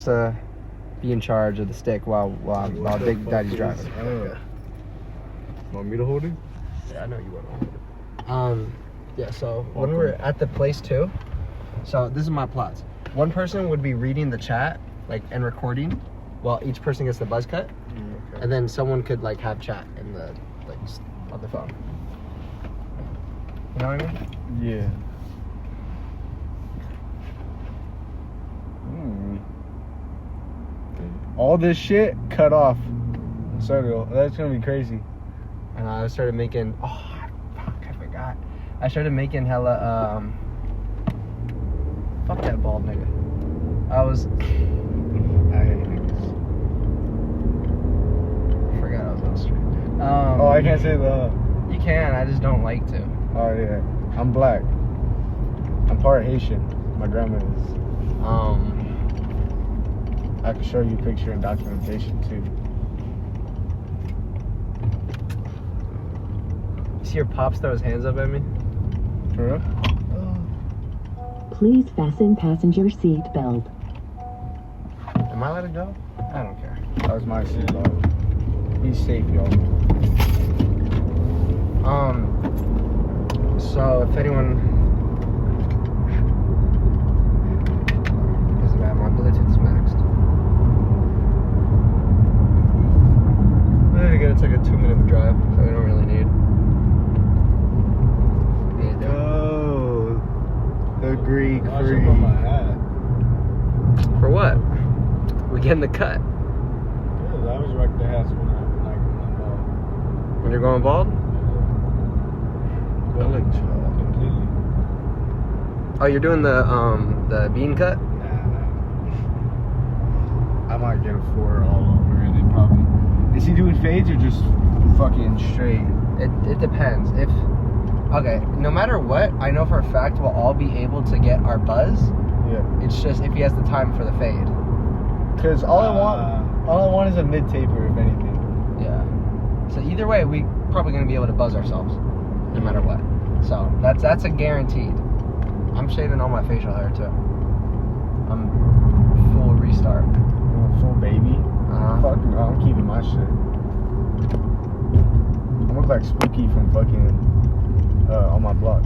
to be in charge of the stick while Big Daddy's driving. Want me to hold it? Yeah, I know you want to. Yeah. So when we were at the place too, so this is my plots. One person would be reading the chat, like, and recording, while each person gets the buzz cut, Okay. and then someone could like have chat in the on the phone. You know what I mean? Yeah. All this shit cut off. So that's gonna be crazy. And I started making. Oh, fuck! I forgot. I started making hella. Fuck that bald nigga. I hate niggas. I forgot I was on stream. Oh, I can't say the. You can. I just don't like to. Oh yeah. I'm black. I'm part Haitian. My grandma is. I can show you picture and documentation too. You see your pops throw his hands up at me? For real? Please fasten passenger seat belt. Am I allowed to go? I don't care. That was my shit, dog. Be safe, y'all. So if anyone doesn't matter, my Bluetooth's maxed. Then again, it's like a 2-minute drive, so we don't really need. Oh, the Greek free. For what? We getting the cut. I always rock the hats when I'm bald. When you're going bald? Completely. Oh, you're doing the bean cut? I might get a 4 all over and then probably. Is he doing fades or just fucking straight? It depends. Okay, no matter what, I know for a fact we'll all be able to get our buzz. Yeah. It's just if he has the time for the fade. Cause all I want is a mid taper, if anything. Yeah. So either way, we probably gonna be able to buzz ourselves, no matter what. So that's a guaranteed. I'm shaving all my facial hair too. I'm full restart. Full baby. Fuck no, I'm keeping my shit. I look like Spooky from fucking on my block.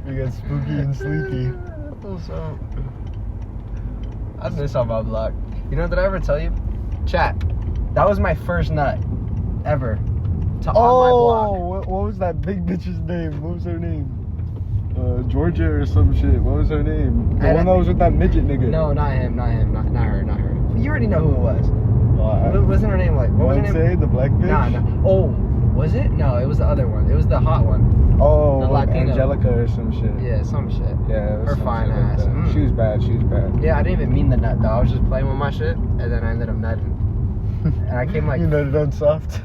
We got Spooky and Sleepy. What's up? I miss on my block. You know, did I ever tell you? Chat. That was my first nut ever. On my block. What was that big bitch's name? What was her name? Georgia or some shit. What was her name? The one that was with that midget nigga. No, not him. Not her. You already know who it was. Wasn't her name like? What was her name? Say the black bitch. Nah. Oh, was it? No, it was the other one. It was the hot one. Oh, the Latino. Angelica or some shit. Yeah, some shit. Yeah, her fine ass. Like she was bad. Yeah, I didn't even mean the nut though. I was just playing with my shit, and then I ended up nutting. And I came like. You nutted on soft.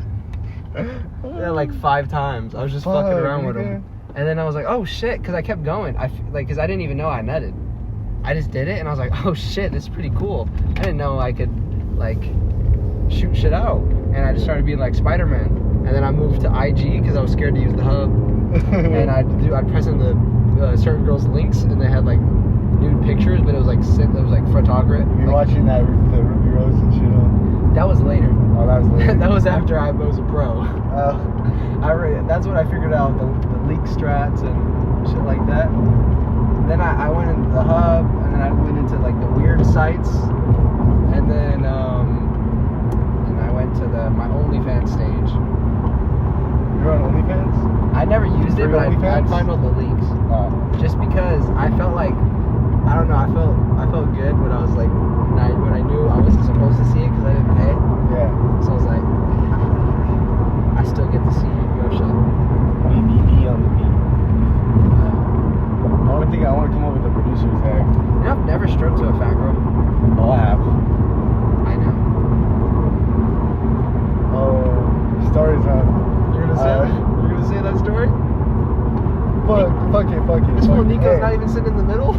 Yeah, like 5 times. I was just fucking around with him. And then I was like, oh shit, because I kept going. Because I didn't even know I nutted. I just did it, and I was like, oh shit, this is pretty cool. I didn't know I could, like, shoot shit out. And I just started being like Spider-Man. And then I moved to IG because I was scared to use the hub. And I'd press in the certain girls' links, and they had like nude pictures, but it was like photography. You're watching the Ruby Rose and shit on. That was later. Oh, that was later. That was after I was a pro. That's what I figured out, the leak strats and shit like that. Then I went into the hub, and then I went into like the weird sites, and then I went to my OnlyFans stage. You're on OnlyFans? I never used it, but I'd find all the leaks. Just because I felt like, I don't know, I felt good when I was like, when I knew I wasn't supposed to see it because I didn't pay. Yeah. So I was like, I still get to see your shit. Me on the beat. The only thing I want to come up with the producer's tag. You know, I've never stroked to a fat girl. Oh, I have. I know. Oh, stories on. You're gonna say that story? Fuck it. This fool Nico's not even sitting in the middle.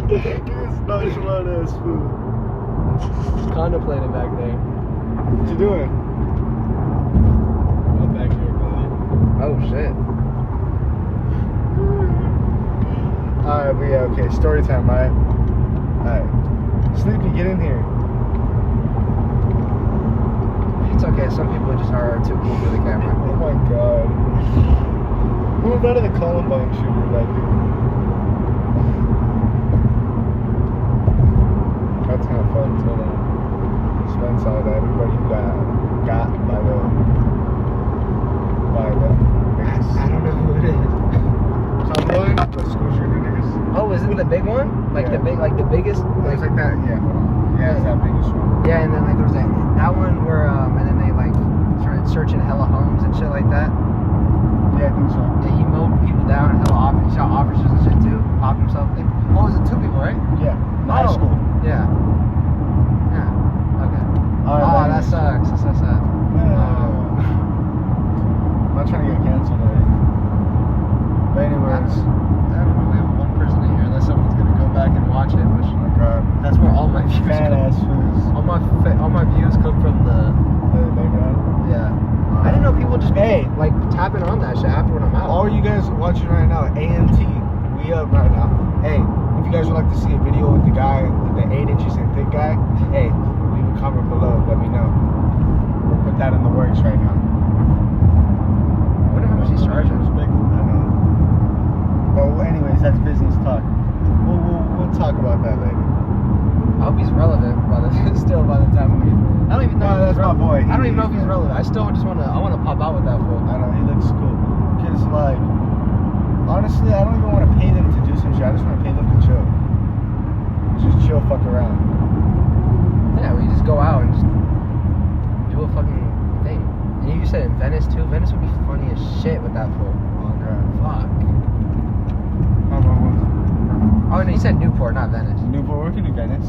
It's nonchalant ass food. Contemplating back there. What you doing? I'm back here, buddy. Oh shit. Alright, but yeah, okay, story time, right? Alright. Sleepy, get in here. It's okay. Some people just are too cool for the camera. Oh my god. Who invited the Columbine shooter back here? That's kind of fun to Spence out everybody who got by the niggas. I don't know who it is. Cumberland, the school shooter niggas. Oh, is it the big one? Like Yeah. the biggest? It's like that, yeah. Yeah, it's that biggest one. Yeah, and then like there was that one where and then they like started searching hella homes and shit like that. Yeah, I think so. Yeah, he mowed people down, hella he shot officers and shit too. Popped himself. Oh, was it 2 people, right? Yeah, in high Oh. school. Yeah. Yeah. Okay. Alright, Oh, then. that sucks. That's so sad. I'm not trying to get canceled or anything. But anyways, I don't know. We have one person in here, unless someone's gonna go back and watch it. Which oh my god. that's where all my views Fat come. ass fools. All my views come from the. Yeah. I didn't know people just Hey. like tapping on that shit after when I'm out. All you guys watching right now, AMT, we up right now. Hey, if you guys would like to see a video with the guy, with the 8 inches and thick guy, hey, leave a comment below. Let me know. We'll put that in the works right now. I wonder how much he's charging. I know. Well, anyways, that's business talk. We'll talk about that later. I hope he's relevant by the time we. I don't even know. No, if he's that's my boy. I don't even know if he's relevant. I still just wanna pop out with that fool. I know, he looks cool. Cause like, honestly, I don't even want to pay them to do some shit. I just want to pay them to chill. Just chill, fuck around. Yeah, we just go out and just do a fucking thing. And you said in Venice too. Venice would be funny as shit with that fool. Oh god. Fuck. Oh, Oh no, you said Newport, not Venice. Newport, we're gonna do Venice.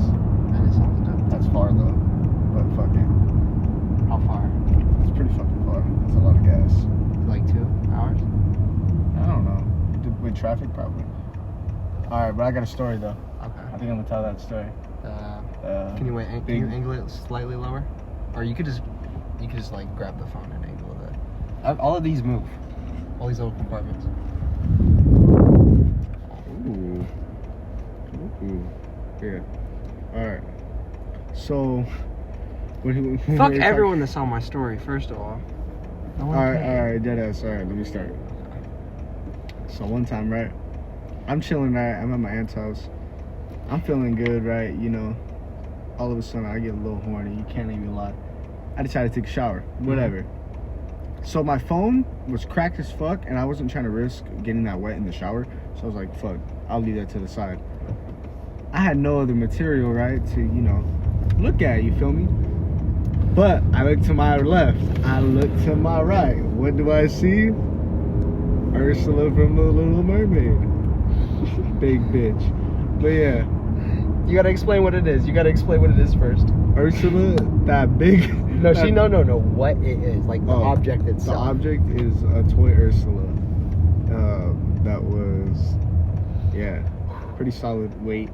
Venice sounds dope. That's far though. But fuck it. How far? It's pretty fucking far. It's a lot of gas. Like 2 hours? I don't know. With traffic, probably. Alright, but I got a story though. Okay. I think I'm gonna tell that story. Can you can big- you angle it slightly lower? Or you could just like grab the phone and angle it. All of these move. All these little compartments. Ooh. Ooh. Yeah. Alright. So, Fuck everyone that saw my story, first of all. Alright, deadass. Alright, let me start. So one time, right? I'm chilling, right? I'm at my aunt's house. I'm feeling good, right? You know, all of a sudden I get a little horny. You can't even lie. I decided to take a shower. Whatever. So my phone was cracked as fuck, and I wasn't trying to risk getting that wet in the shower. So I was like, fuck, I'll leave that to the side. I had no other material, right, to, you know, look at, you feel me? But I look to my left. I look to my right. What do I see? Ursula from The Little Mermaid. Big bitch. But yeah. You gotta explain what it is. You gotta explain what it is first. Ursula, that big... No, no. What it is. Like the object The itself. object is a toy Ursula. That was... Yeah. Pretty solid weight.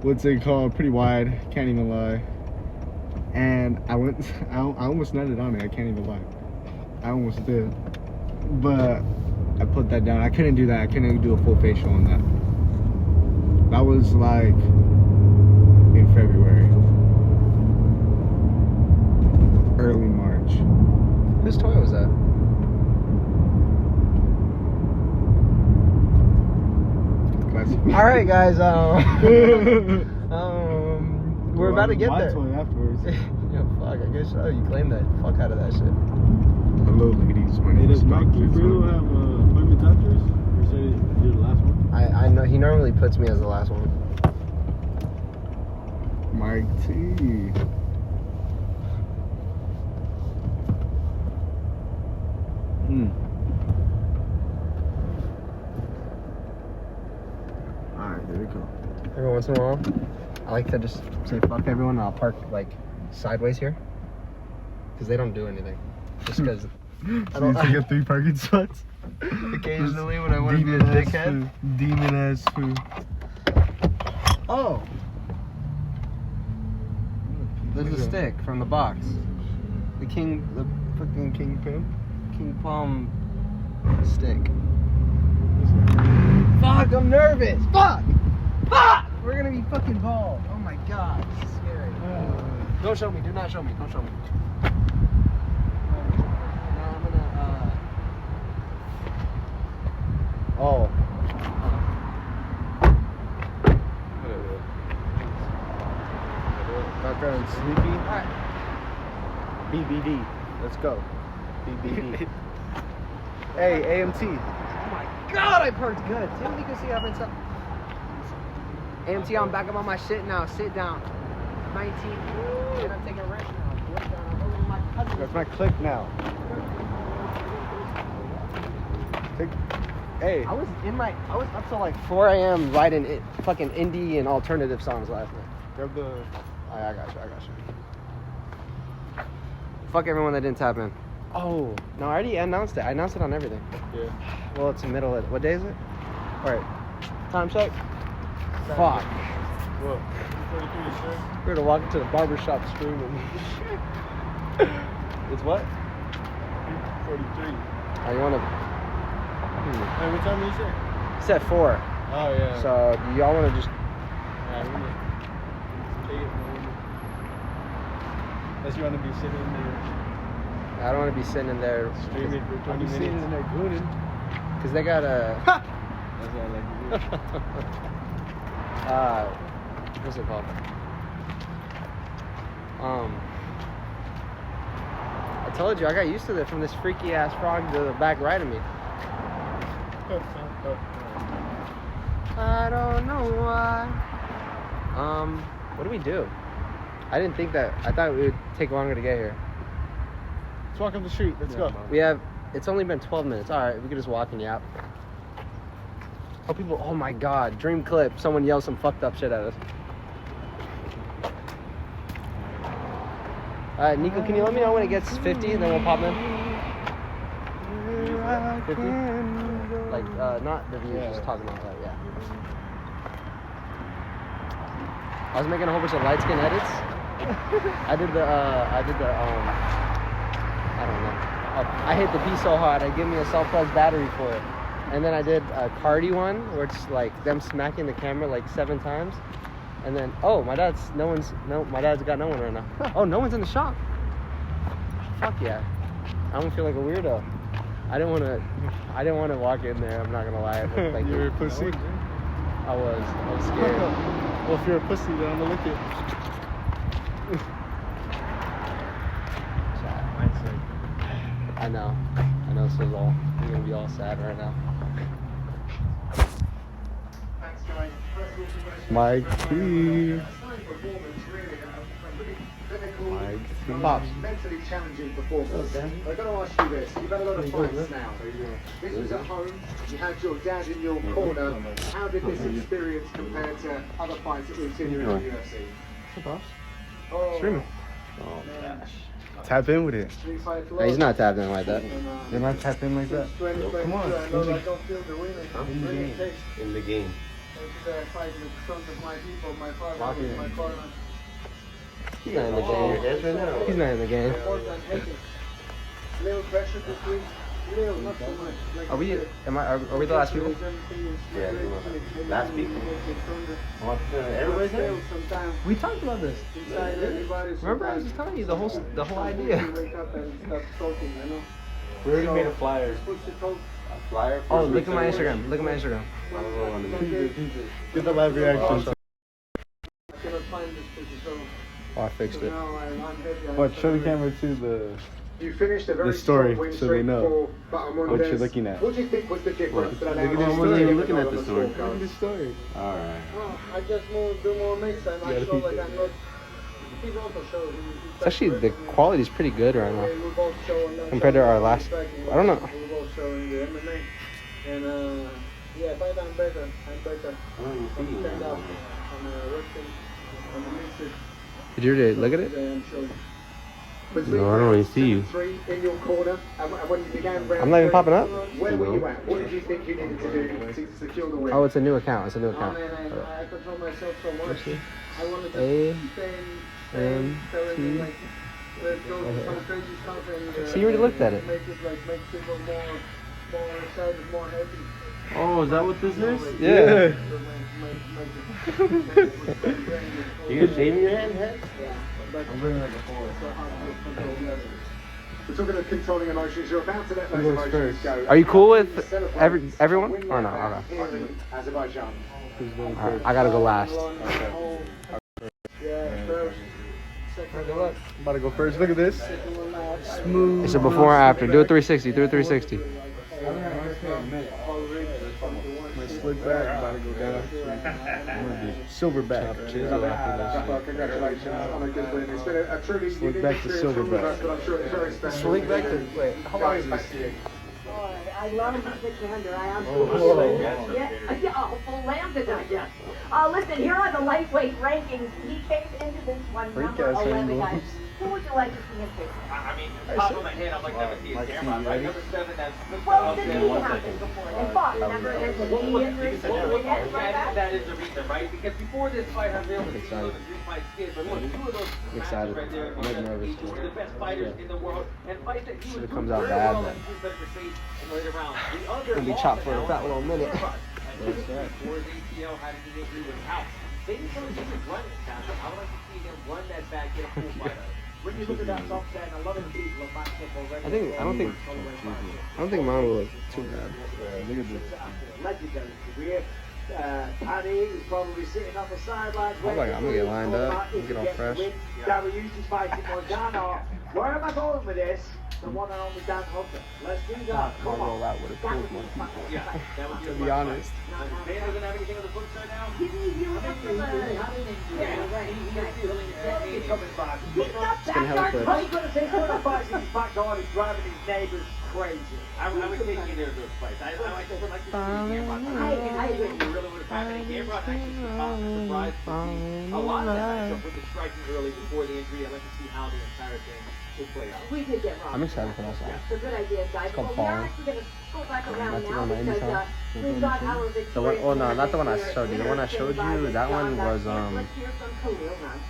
What's it called? Pretty wide. Can't even lie. And I almost nutted on it. I can't even lie. I almost did. But I put that down. I couldn't do that. I couldn't do a full facial on that. That was like in February. Early March. Whose toy was that? Classic. All right, guys. We're about to get my there. toy afterwards. Yeah, fuck. I guess so. You claimed that fuck out of that shit. Hello, ladies. My name is Mike. Fredo have appointment doctors? Or say you're the last one? I know he normally puts me as the last one. Mike T. Alright, there we go. Every once in a while, I like to just say fuck everyone and I'll park like sideways here. Because they don't do anything. Just because I don't You get 3 parking spots? occasionally when I want to be a dickhead. Demon ass food. Oh! There's a stick from the box. The fucking King Palm stick. Fuck, I'm nervous. Fuck. Fuck. We're gonna be fucking bald. Oh my god, this is scary. Don't show me. Do not show me. Don't show me. Now I'm gonna. Oh. Background sleepy. Alright. BBD. Let's go. BBD. Hey, AMT. Oh my god, I parked good. Tim, you can see I've been so. AMT, I'm back up on my shit now. Sit down. 19. And I'm taking a rest now. Sit down. I'm over with my cousin. That's my click now. Hey. I was up till like 4 a.m. writing fucking indie and alternative songs last night. Grab the. I got you. Fuck everyone that didn't tap in. Oh, no, I already announced it. I announced it on everything. Yeah. Well, it's the middle of, what day is it? Alright. Time check. Fuck. What? 43, sir? We're gonna walk into the barber shop screaming. It's what? 43. Oh, you wanna... Hey, what time did you say? It's at 4. Oh, yeah. So, do y'all wanna just... Yeah, we're gonna take it. Unless you want to be sitting in there I don't wanna be sitting in there... streaming for 20 I'll be minutes. sitting in there gooning. Because they got a... That's what I like to do. What's it called? I told you, I got used to it from this freaky ass frog to the back right of me. I don't know why. What do we do? I didn't think that. I thought it would take longer to get here. Let's walk up the street. Let's go. We have. It's only been 12 minutes. All right, we can just walk and yap. Oh, people! Oh my God! Dream clip. Someone yelled some fucked up shit at us. All right, Nico, can you let me know when it gets 50, and then we'll pop in. 50? Like, not the views, just talking about that. Yeah. I was making a whole bunch of light skin edits. I did the I don't know. I hit the P so hard, I give me a self-pulse battery for it. And then I did a Cardi one, where it's like them smacking the camera like 7 times. And then, oh, my dad's got no one right now. Oh, no one's in the shop. Fuck yeah. I don't feel like a weirdo. I didn't want to walk in there, I'm not gonna lie. It looked like You're a pussy? I was scared. Well, if you're a pussy, then I'm gonna lick it. I know, so you're gonna be all sad right now. Mike T. Pops. Mentally challenging performance. I'm going to ask you this. You've had a lot of fights now. This was at home. You had your dad in your corner. How did this experience compare to other fights that we've seen in the UFC? Streaming. Oh, tap in with it. Yeah, he's not tapped in like that. They're not tap in like that. Come on. In the game. He's not in the game. He's not in the game. Are we the last people? Yeah, last week. Everybody's here. We talked about this. Remember, I was just telling you the whole idea. We already made a flyer. A flyer? Oh, look at my Instagram. Look at my Instagram. I don't know on the Get the live reaction. Oh, I fixed it. What? Show the camera to the. You finished a very The story, strong win so they know what you're streak. looking at. What do you think was the difference that allowed Look at you this to story. get You're looking at the on story. scorecard? The story. Alright. I just do more mix and I feel like I'm not. He's also showing. It's actually, the quality's pretty good right now. Compared to our last. I don't know. We're both showing the MMA. And yeah, but I'm better. I don't even see you. Stand up. I'm wrestling. I'm mixing. Did you already look at it? I'm showing. No, I don't really see you. In your corner, and when you began round I'm not even three, popping up? Where were you at? What did you think you needed to do to secure the win? Oh, it's a new account. It's a new Oh account. man, I control myself so much. I wanted to A stay, tell everything like, let's go do some crazy stuff and See, you already looked at it. make people more excited, more happy. Oh, is that what this is? Yeah. You can shave your head? I'm bringing like a 4. We're talking of controlling emotions. You're about to let those emotions go. Are you cool with everyone? Or no? Okay. Here in Azerbaijan. Alright, I gotta go last. About to go first. Look at this. Smooth. It's a before and after. Do a 360. Do a 360. My slick back. About to go down. Silverback. Rafael, congratulations on a good win. It's been a truly unique back to experience for all of silverback. us, but I'm sure it's very special. Slick back to wait. How long is Back this? to you. I love the candor. I absolutely yeah, full lambda digest. Listen, here are the lightweight rankings. He came into this one number 11, guys. Who would you like to see in picture? I mean, top of my head, I'm like never see his camera. Right? Number 7, that's Well, the knee happened before. And Bob, remember there's a knee injury. that is the reason, right? Because before this fight, I've been able to see those 3-fight skins. But look, 2 of those excited. right there, I'm like nervous. each one of the best fighters in the world, and fights that he If was it comes doing out very bad, well then in his better face in the later rounds. The other Gonna be chopped for a fat little minute. Before his ACL had an injury was out. Maybe some of his running down. I would like to see him run that back, get a full fight. When you look at that top 10, a lot of people are backed up already. I don't think mine will look too bad. Look at this. Legendary career. Paddy is probably sitting on the sidelines. I'm gonna get lined up, get all fresh. Gary Hughes is fighting Morgano. Where am I going with this? The one and only Dan Hunter. Let's do that. Come on. Roll out with a That cool would be one. fun. Yeah, that would To be honest. Dan doesn't have anything on the books right now. He's coming back. It's gonna help with. How you going to take one of the fights in his back door is driving his neighbours crazy? I would take either of those fights. I would like to see the camera. I really would have had any camera. I'm actually surprised to see a lot of that matchup with the striking early before the injury. I'd like to see how the entire thing will play out. We did get wrong. I'm excited for that song. It's a good idea, guys. It's called Well, we are Falling. actually going to go back around That's the now one by because Anytime? we've got our victorious The one, oh no, not the one I winner. showed you. The one I showed you, that one was Let's hear from Khalil, round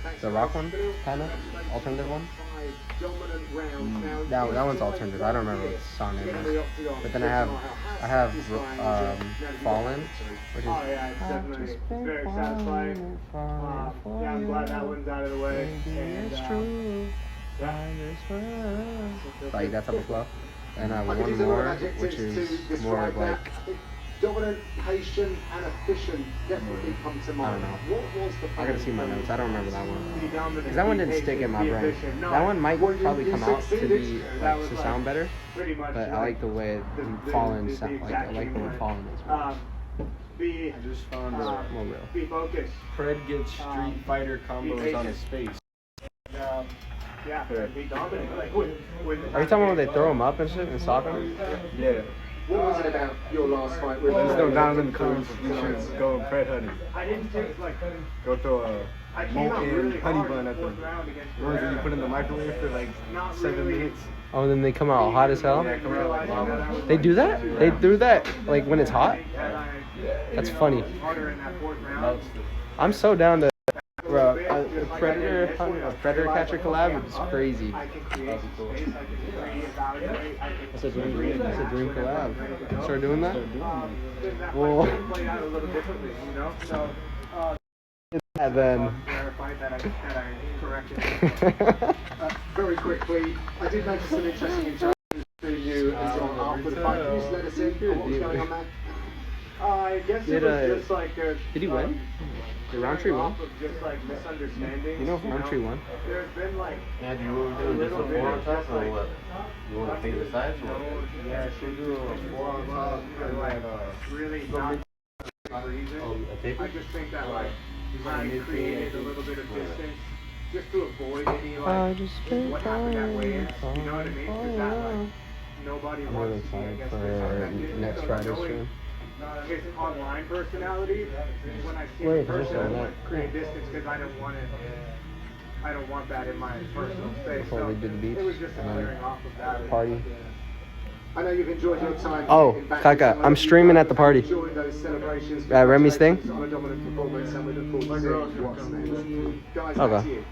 16. the rock one, kind of alternative one. That one's alternative. I don't remember what the song name is. But then I have Fallen, which is. Oh yeah, it's definitely very satisfying. Yeah, I'm glad that one's out of the way. And, Like that type of flow. And I have one more, which is more of like. dominant, patient, and efficient definitely come to mind. I don't know. What was the I gotta see my notes. I don't remember that one. Be dominant, Because that one be didn't stick in my patient, be brain. efficient. No, That one might well, you probably come out to succeeded. be That like was to sound better. pretty much But I like the way Fallen sound. Like I like the way Fallen is. Be I just found More real. be focused. Fred gets Street Fighter combos on his face. Yeah, be dominant. Like, with Are you talking about when they throw him up and shit and sock him? Yeah. what was it about your last fight with There's no Donovan Cruz. You should go Fred Honey. I didn't take like Go throw a I came out molten really honey hard bun in at the the fourth round against ones that you put in the microwave for like Not 7 really. minutes. Oh, and then they come out hot as hell? Yeah, come out like lava. They do that? They do that like when it's hot? That's funny. Harder in that fourth round. I'm so down to. Bro, a predator catcher collab is crazy. I can create space, I can reevaluate, I can That's a dream. That's a dream collab. Start doing that. then that Well- might have played out a little differently, you know? So And then. verified that I corrected. Very quickly, I did notice some interesting interactions between you and John after the fight. Can you just let us in on what was going on there? I guess it was just like Did he win? Did Roundtree win? just like misunderstandings. You know if Roundtree won? There's been like Yeah, do you want to do just a 4 on top or what? You want to take the sides or what? yeah, should do a 4 on top and like really not reason. Oh, a taper? I just think that like I created a little bit of distance just to avoid any like what happened that way. You know what I mean? Because that like nobody I'm wants really to see, I excited guess, for misunderstood. next So Friday's knowing, stream. His online personality, when I see Wait, in person, just I on want that. to create distance because I don't want it. I don't want that in my personal space. Before So we did the beach it was just a and then clearing off of that. Party. I know you've enjoyed your time. Oh, in Baku, Kaka, so I'm streaming at the party. Enjoy those celebrations. At Remy's thing? On a dominant performance, and we look forward to seeing what's next. Guys, Okay. back to you.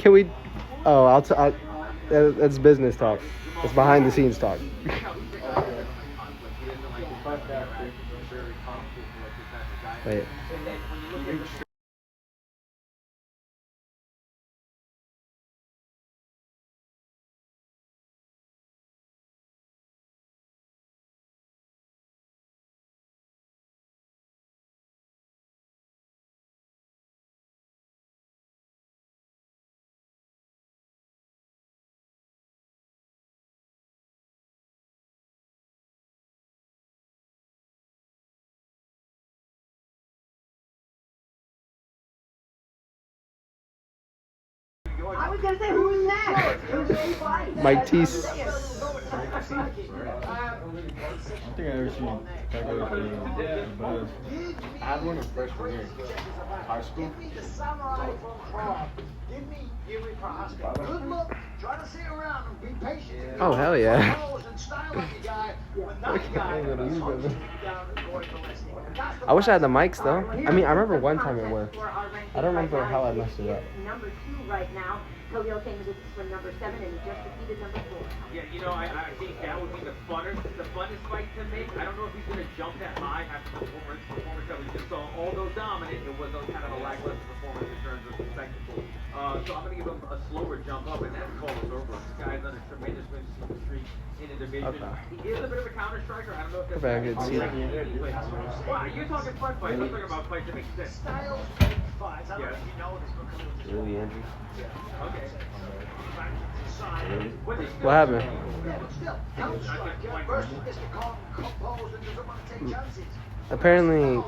Can we? Oh, that's business talk. It's behind the scenes talk. Wait. I was gonna say, who's next? Mike Teese. I don't think I ever seen that guy with the Buzz. I had one in freshman year. High school. Good luck. Try to sit around and be patient. Oh hell yeah. I wish I had the mics though. I mean, I remember one time it worked. I don't remember how I messed it up. Number 2 right now. Khalil came into this one number 7 and he just defeated number 4. Yeah, you know, I think that would be the funnest fight to make. I don't know if he's going to jump that high after the performance that we just saw. Although dominant, it was kind of a lackluster performance in terms of the spectacle. So I'm going to give him a slower jump up, and that's called a over. This guy's on a tremendous win streak in the division. Okay. He is a bit of a counter striker. I don't know if that's Very good. See that. Wow, you're talking fun fights. I'm talking about fights that make sense. Styles fights. I don't know if you know this, but Really, Andrew? Okay. What happened? Apparently,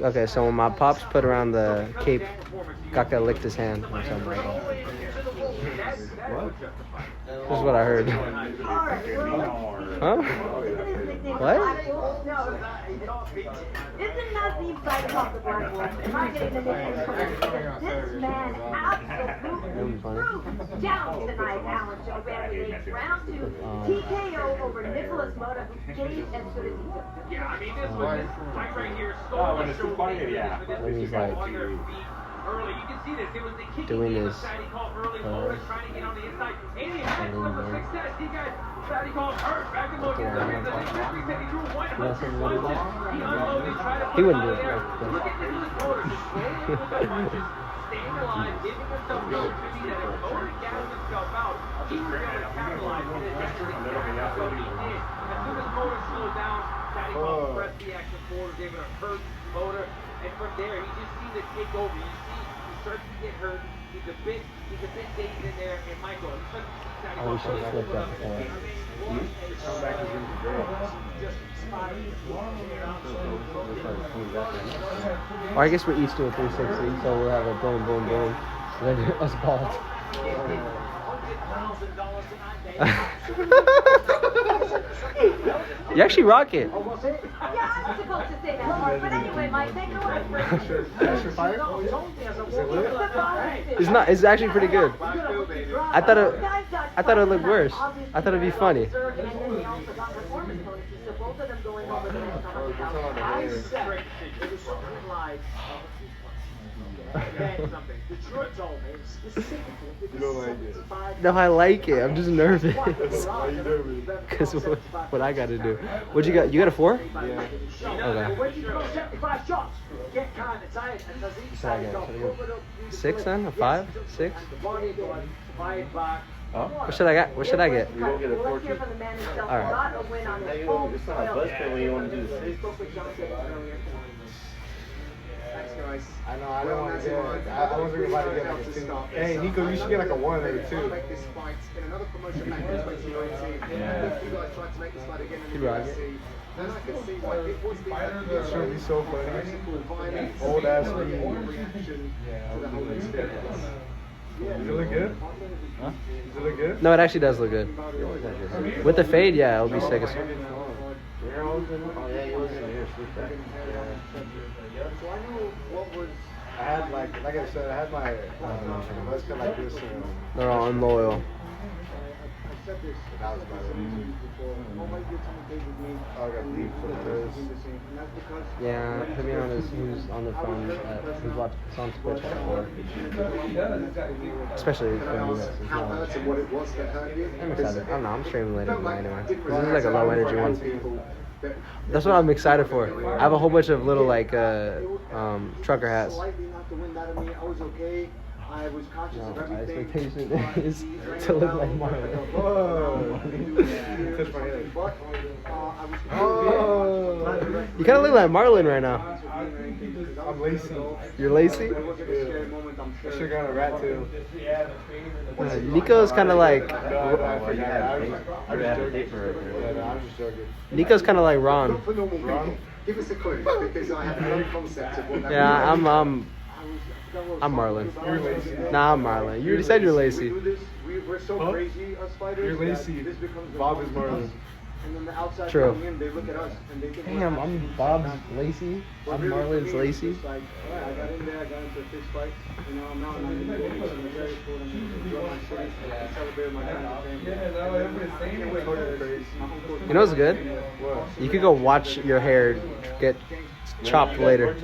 okay, so when my pops put around the cape, Kaka licked his hand or something like that. This is what I heard. Huh? What? Isn't that the fight off the Black Wolf? Am I getting the name correct? This man absolutely threw down tonight, Alan Joe Bailey. Round 2, TKO over Nicholas Mota, who gave as good as he could. Yeah, I mean, this fight right here stole the show. When he's like early, you can see this. It was the kicking doing game his of Fatty called early. Mota trying to get on the inside. And he had some success. He got Fatty called hurt. Back and look at the victory said he drew one punches. He unloaded, tried to put He him wouldn't out do of it there. like this. Look at Nicholas Mota just rolling with the punches, staying alive, giving himself the opportunity that if Mota gassed himself out, he was able to capitalize on it. That's exactly what he did. As soon as Mota slowed down, Fatty called pressed the action forward, was able to hurt Mota. And from there, he just seemed to take over. You see, he starts to get hurt. He's a bit dazed in there. And Michael, he starts to see Fatty I wish I Call flipped that before. Or I guess we each do a 360, so we'll have a boom, boom, boom. Then us bald. You actually rock it. Yeah, I'm supposed to say that part, but anyway, Mike, take it away. It's not. It's actually pretty good. I thought it looked worse. I thought it'd be funny. No, I like it. I'm just nervous. Cause what I got to do? What you got? You got a 4? Yeah. Okay. So I got 6 then? A 5? 6? Huh? What should I get? What should I get? You won't get a 4 too. All right. Now it's not a BUZZCUT when you want to do the 6. Thanks, guys. I know, I don't want to get. I wasn't about to get like a 2. Hey, Nico, you should get like a 1 or a 2. Make this fight in another promotion back in 2019. If you guys tried to make this fight again in the UFC, then I can see why it was That should be so funny. Old ass me. reaction to the whole experience. Does it look good? Huh? Does it look good? No, it actually does look good. With the fade, yeah, it'll be sick as. Oh, yeah, you was in here, sleep back. So I knew what was. I had like I said, I had my BUZZCUT like this. They're all unloyal. said this. That was my Before. Nobody did something big with me. I got leave for the Bears. And that's because Yeah, to be honest, who's on the phone, who's watching on Twitch before. Especially from the US. It's how not hurt and what it was that hurt you. I'm excited. I don't know, I'm streaming later Like, anyway. didn't This is realize like a how low energy many one. people that- That's what I'm excited for. I have a whole bunch of little like trucker hats. Slightly knocked the wind out of me. I was okay. I was conscious No, of my everything. expectation is to look like Marlon. Whoa. Touch my head. Oh. You kind of look like Marlon right now. I'm lazy. You're lazy? I should have got a rat tail. Nico's kind of like I was just joking. Nico's kind of like Ron. Give us a clue because I have no concept of what that Yeah, means. I'm Marlon. You're lazy. Nah, I'm Marlon. You already said you're lazy. We're so Huh? crazy, us fighters. You're lazy. that This becomes the Bob is norm. Marlon. And then the outside True. coming in, they look at us and they think Damn, we're I'm actually Bob's not- lazy. But I'm really, for Marlon's me, it's lazy. just like, all right, I got in there, I got into a fist fight, and now I'm out and I'm in the game, so I'm very cool, and enjoy my city, and celebrate my family. You know what's good? What? You could go watch your hair get chopped later.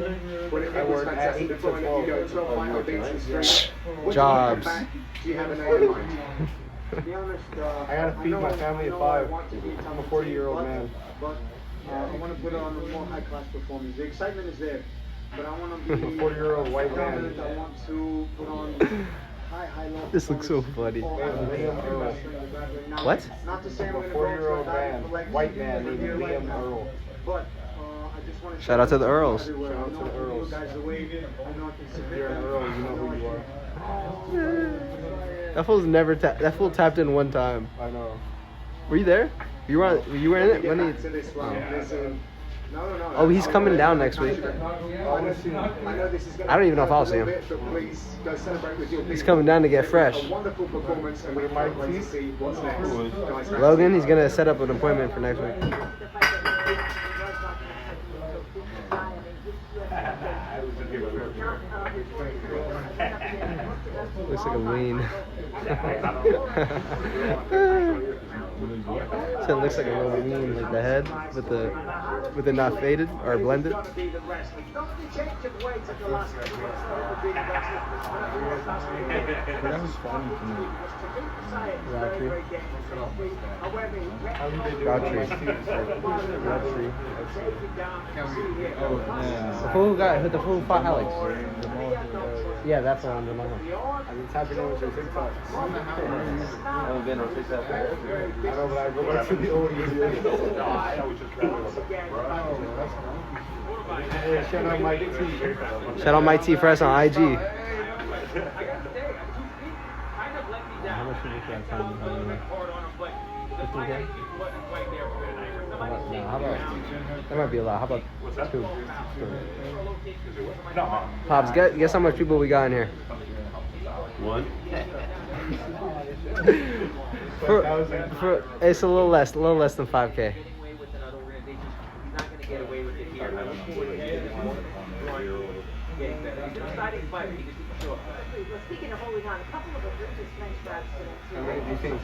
I work at 8 to 12. Jobs. Do you have an A in mind? To be honest, I gotta feed my family at 5. I'm a 40-year-old man. But I want to put on a more high-class performance. The excitement is there, but I want to be A 40-year-old white man. confident. I want to put on high level. This looks so funny. What? Not to say I'm A going to 40-year-old man, white man named Liam Earl. But I just want to Shout out to the Earls. Shout out to the Earls. You're an Earl, you know who you are. That fool's never that fool tapped in one time. I know. Were you there? You were in it when he. Oh, he's coming down next week. I don't even know if I'll see him. He's coming down to get fresh. Logan, he's gonna set up an appointment for next week. Looks like a lean. So it looks like a little lean, like the head with the not faded or blended. That was fun for me. The fool who fought Alex. Yeah, that's the one. I've been tapping in with your TikToks. I haven't been on TikTok. I know, but I go back to the old videos. Hey, shout out Mike T. Shout out Mike T for us on IG. Kind of let me down. How much should we try to find? Hard on him, but the fight I think wasn't quite there for tonight. For somebody to take How about that might be a lot. How about two? No. Pops, guess how much people we got in here? One. It's a little less than 5K. Getting away with another organization. He's not going to get away with it here. I look forward to getting better. He's an exciting fighter. He just keeps showing. Well, speaking of holding on, a couple of the bridges French straps today. How many do you think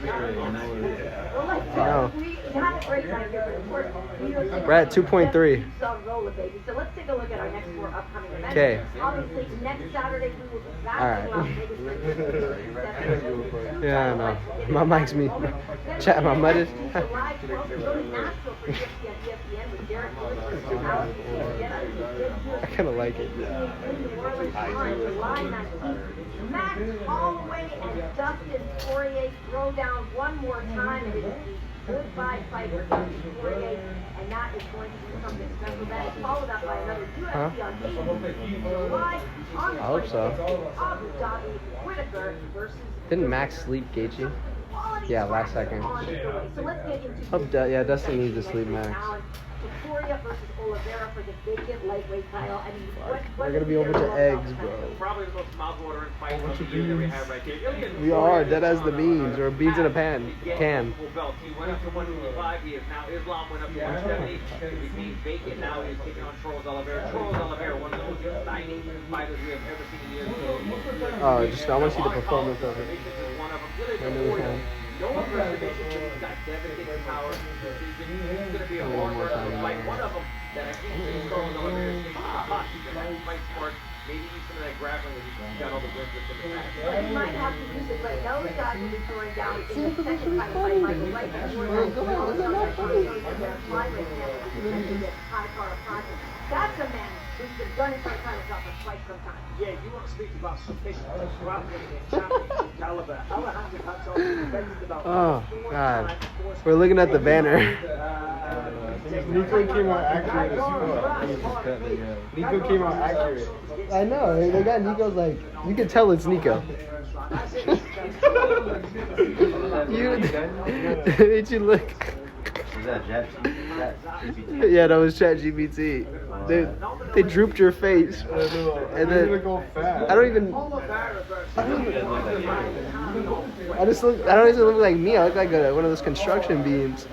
Well, like, No. we had a great night here, but of course, we don't think We're at 2.3. on roller, baby. So let's take a look at our next 4 upcoming events. Okay. Obviously, next Saturday we will be back All in right. Las Vegas. Yeah, I know. My mic's me. Chat, my mic is. July 12th, we go to Nashville for ESPN with Derek Lewis versus Alex I kind of like it. July 19th. Max Holloway and Dustin Poirier throw down one more time, and it is the goodbye fight for Dustin Poirier, and that is going to be something special. That is followed up by another UFC on 18th July. On the I hope so. 26th, Abu Dhabi, Whitaker versus Didn't Max sleep Gaethje? Yeah, last second. on the way. So let's get into Yeah, Dustin needs to sleep Max. Victoria versus Oliveira for the vacant lightweight title. I mean, what We're gonna be over to eggs, bro. Probably the most mouthwatering fight of the year that we have right here. We are. That has the beans or beans in a pan. Can. Belts. He went up to 155. He is now Islam went up to 170. He became vacant. Now he's taking on Charles Oliveira. Charles Oliveira, one of the most exciting fighters we have ever seen in years. Oh, I want to see the performance of it. One of them. I know we can. No underestimation, but he's got devastating power. He's going to be a hard runner to fight. One of them that I think he's throwing the elevator is that fight smart. Maybe use some of that grappling that he's got all the wins with from the past. But he might have to use it, but those guys will be throwing down in the second fight by Michael White. That's a man who's been gunning for a title shot for quite some time. Yeah, you want to speak about sufficient grappling and championship caliber. Alejandro Pantoja defended about Oh, God. We're looking at the banner. Nico came out accurate as fuck. Nico came out accurate. I know. They got Nico's like, you can tell it's Nico. Did you look? Is that ChatGPT? Yeah, that was ChatGPT. They drooped your face, and then I don't even look like me. I look like one of those construction beams.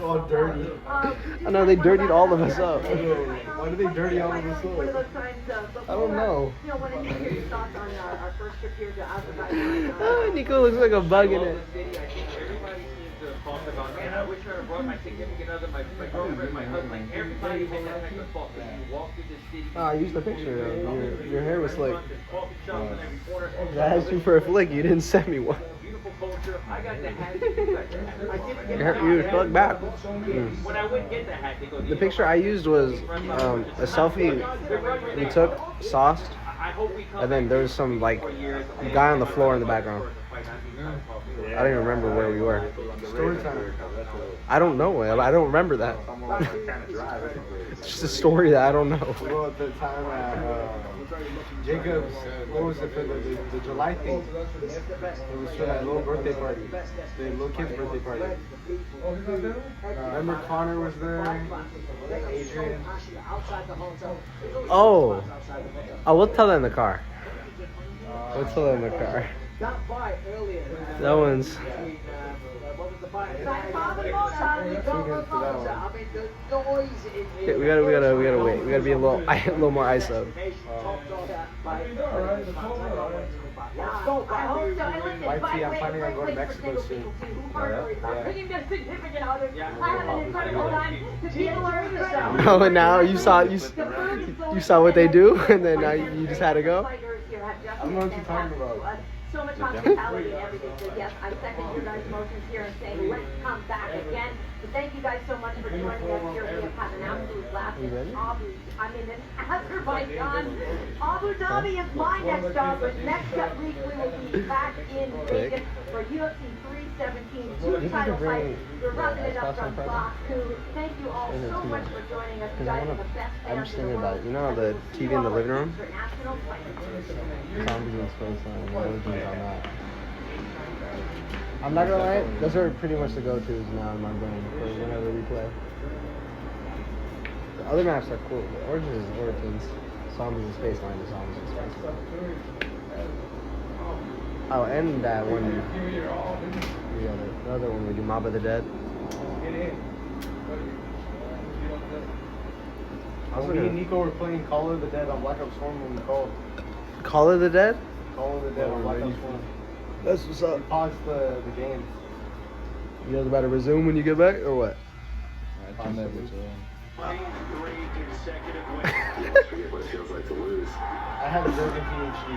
All dirty. I know they dirtied all of us up. Why do they dirty all of us up? I don't know. You know, when I hear your thoughts on our first trip here to Azerbaijan. Nico looks like a bug in it. Everybody seems to have talked about, man, I wish I had brought my significant other, my girlfriend, my husband. Like, everybody had that type of thought. When you walk through the city, I used the picture. Your hair was slick. coffee shops in every corner. I asked you for a flick. You didn't send me one. Beautiful culture. I got the hat. I didn't get You flick back. When I wouldn't get the hat, they go, The picture I used was a selfie we took, sauced, and then there was some like guy on the floor in the background. I don't even remember where we were. Story time. I don't know. I don't remember that. It's just a story that I don't know. Well, at the time Jacob's, what was it for the July thing? It was for that little birthday party, the little kid's birthday party. Remember Connor was there, Adrian. Oh, we'll tell that in the car. We'll tell that in the car. That one's. Okay, we gotta wait. We gotta be a little more ISO. I'm planning on going to Mexico soon. Oh, and now you saw what they do, and then now you just had to go. I don't know what you're talking about. So much hospitality and everything. So yes, I second your guys' motions here and saying let's come back again. But thank you guys so much for joining us here. We have had an absolute blast in Azerbaijan. Abu Dhabi is my next stop, but next week we will be back in Vegas for UFC 317, two title fights. We're wrapping it up from Baku. Thank you all so much for joining us. You guys are the best fans. I'm just thinking about it. You know the TV in the living room? Zombies in space on that. I'm not gonna lie, those are pretty much the go-tos now in my brain for whenever we play. The other maps are cool. The Origins is Origins. Zombies in Space Line is Zombies in Space Line. Oh, and that one, the other one we do, Mob of the Dead. Me and Nico were playing Call of the Dead on Black Ops 1 when we called. Call of the Dead? Call of the Dead on Black Ops 1. That's what's up. We paused the game. You guys about to resume when you get back, or what? I'll never resume. What it feels like to lose. I have broken PhD.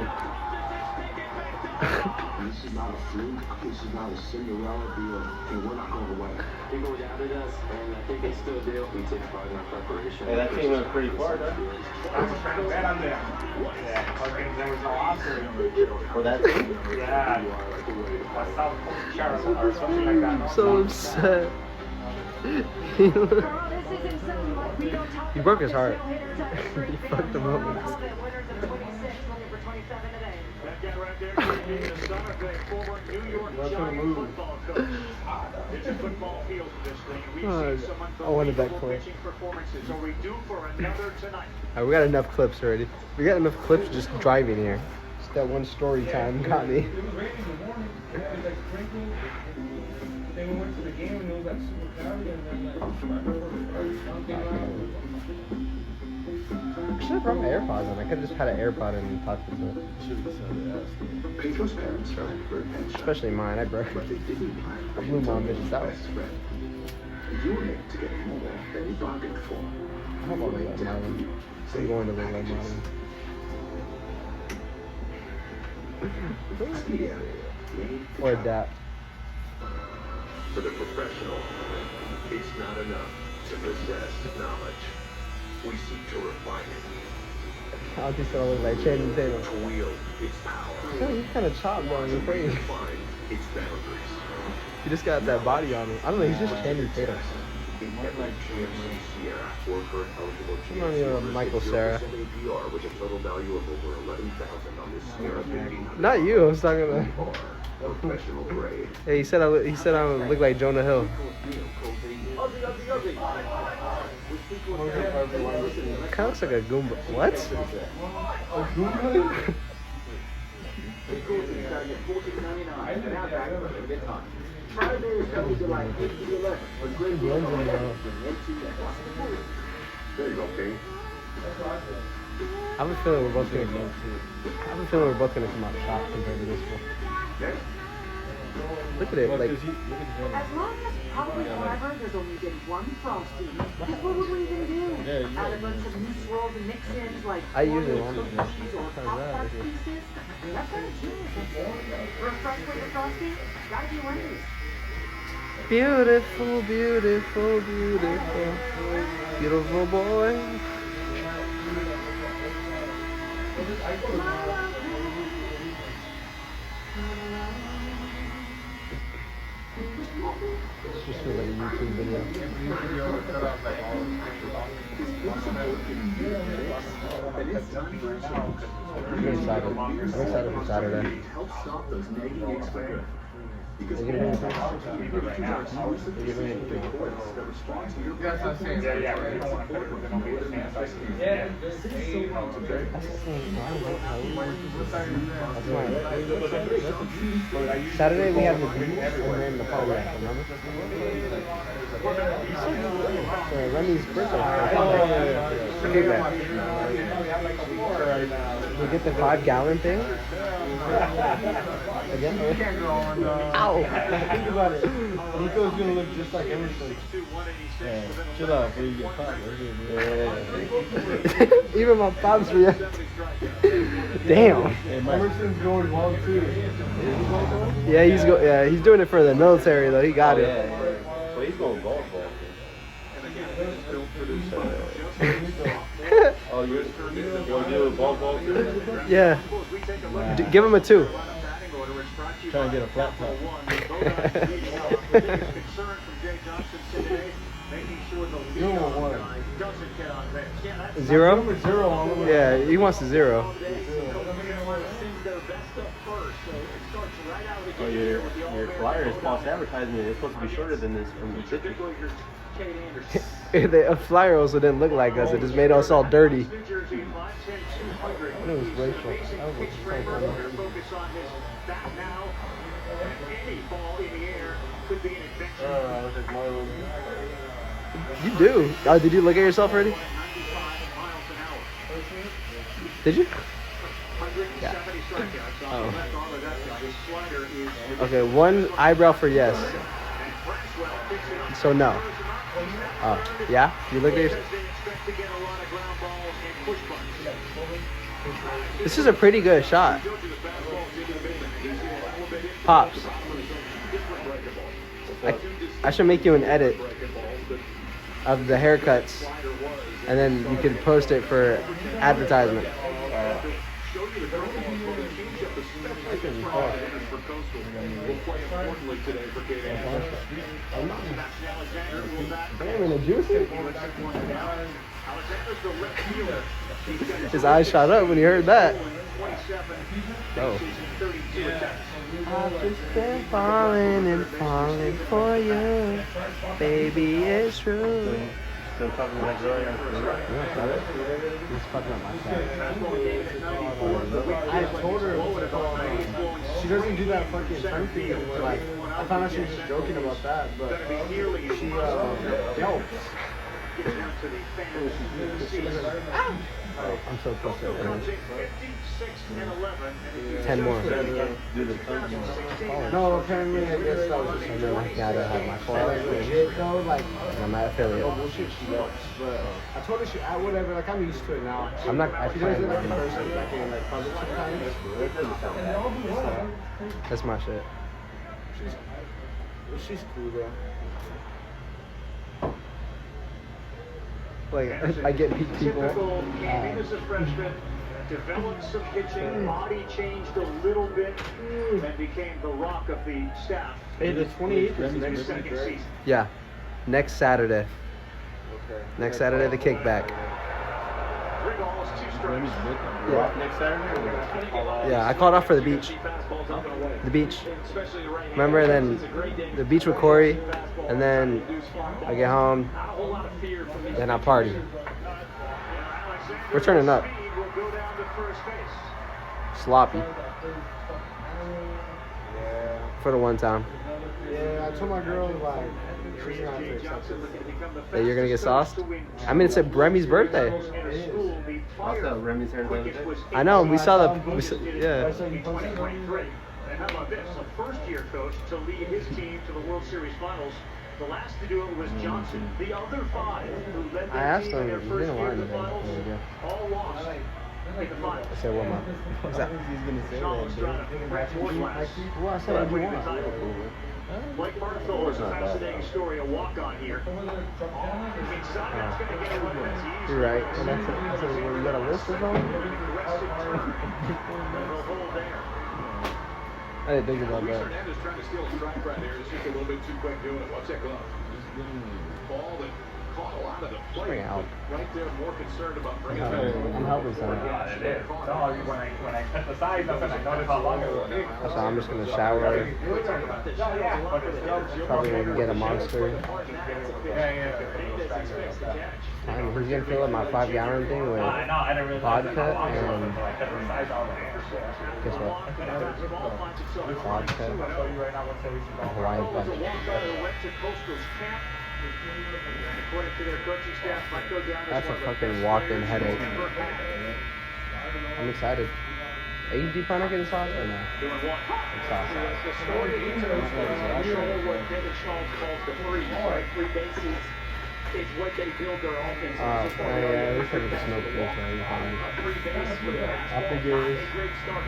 This is not a fluke. This is not a Cinderella deal, and we're not going away. People doubted us, and I think they still do. We take pride in our preparation. Hey, that team went pretty far, though. I was trying to bet on them. Yeah, fucking there was no option. For that team? Yeah. I saw Charles or something like that. I'm so upset. He broke his heart. He fucked him up with this. That guy right there is the son of a former New York Giants football coach. It's a football field, this thing. We've seen some I wanted that unbelievable clip. pitching performances. Are we due for another tonight? Alright, we got enough clips already. We got enough clips just driving here. Just that one story time got me. It was raining in the morning. It was like sprinkling. Then we went to the game and it was like super cloudy and then like I should have brought my AirPods on. I could have just had an AirPod and talked to it. Pedro's parents tried for a pension, Especially mine. I broke but it. they didn't I blew mom bitch's out. best friend. You were able to get more than you bargained for. I hope I'll look like Marlon. I'm going to look like Marlon. Expedia made Or Dap. For the professional, it's not enough to possess knowledge. We seek to refine it, I'll just look like Channing Tatum. to wield its power, Oh, you kind of chopped on your to face. define its boundaries. You just got that body on him. I don't know, he's just Channing Tatum. In every GMC Sierra or current eligible I'm not even a GMC Michael receives Cera. 0% APR with a total value of over $11,000 on this Sierra 1500. Not you, I was talking about. Or professional grade. Hey, he said I would look like Jonah Hill. Kind of looks like a Goomba. What? A Goomba? There you go, King. I have a feeling we're both gonna come out shocked compared to this one. Look at it, like As long as probably forever there's only been one Frosty, what would we even do? Add a bunch of new swirls and mix-ins like I usually want cookies to. or Pop-Tart pieces? That's gotta change. For a fresh flavored Frosty, gotta be Wendy's. Beautiful, beautiful, beautiful, beautiful boy. It's just like a YouTube video. I'm excited. I'm excited for Saturday. Help stop those nagging expiration. Because Are you gonna do Saturday we have the beach and then the party after, remember? So Remy's birthday. We get the 5-gallon thing. Again? Ow! Think about it. Nico's gonna look just like Emerson. Yeah. Chill out before you get caught. Yeah. Even my pops react. Damn. Hey, Emerson's going well too. Yeah, he's doing it for the military though. He got it. Well, he's going golf. Oh, you want to do a ball too? Yeah. Give him a 2. Trying to get a flat top. You want one. 0? 0 all the way. Yeah, he wants a 0. Oh, your flyer is false advertisement. It's supposed to be shorter than this from the picture. A flyer also didn't look like us. It just made us all dirty. It was racial. That was so funny. You do. Oh, did you look at yourself already? Did you? Yeah. Oh. Okay, 1 eyebrow for yes. So no. Oh, yeah? You look at yourself? This is a pretty good shot. Pops. I should make you an edit of the haircuts, and then you could post it for advertisement. Damn, in a juicy? His eyes shot up when he heard that. Oh. I've just been falling and falling for you. Baby, it's true. Still talking to that girl. He's fucking up my side. I told her she doesn't do that fucking tongue thing anymore. Like, I found out she was just joking about that, but she helps. gets down to the fans' seats. Oh, I'm so close to Comes it. in 56 and 11. And 10 more. No, apparently I guess that was just And then like, now I don't have my 4 hours legit though, like, and I'm at affiliate. bullshit she does. But I told her whatever, like I'm used to it now. I'm not, I She plan does it like in on person, like in like public sometimes. That's my shit. She's cool though. Like, I get peak people. Typical, came in as a freshman, developed some pitching, body changed a little bit, and became the rock of the staff. Hey, the 28th is in next his second week, right? season. Yeah. Next Saturday. Okay. Next Saturday, the kickback. 3 balls, 2 strikes. Yeah. Next Saturday? Yeah, I called off for the beach. The beach. Remember, then the beach with Corey, and then I get home, then I party. We're turning up. Sloppy. Yeah. For the one time. Yeah, I told my girl, like, she's gonna have to accept it. That you're gonna get sauced? I mean, it's at Remy's birthday. I saw Remy's hair the other day. I know, we saw yeah. And how about this? A first-year coach to lead his team to the World Series Finals. The last to do it was Johnson. The other 5 who led I their asked team in him, their he first didn't year lie in the today. finals, all lost in the finals. I said, what am I? What's that? Sean Estrada, Brett Moorglass, Well, I said, what do you winning the want? title. Blake Barthol is a fascinating story, a walk-on here. Inside, that's going to get a run. That's easy. You're right. And that's it. I said, well, you got a list or something? Aggressive turn. And they'll hold there. I didn't think about that. Hernandez trying to steal a strike right there. It's just a little bit too quick doing it. Watch that glove. Ball that caught a lot of the play. Bring it out. Right there, more concerned about bringing it I'm back. helping someone. Yeah, it is. No, when I cut the size up and I noticed how long it was. So I'm just gonna shower. Probably gonna get a monster. And he's gonna fill up my 5-gallon thing with I know, I didn't really vodka how long it was and until I cut the size out. guess what? Vodka I'll show you right now what we should and go. Hawaiian Was a punch. walk-on went to Coastal's camp. According to their coaching staff, might go down as That's a one of the fucking best walk-in players headache. he's ever had. I'm excited. Are you deep on not getting sauce or no? Doing what? Sauce. The story is control what David Schmaltz calls the freeze, right? 3 bases. It's what they build their offense on. Yeah, I wish I could smoke this right. A 3 base with a I figure- a great start.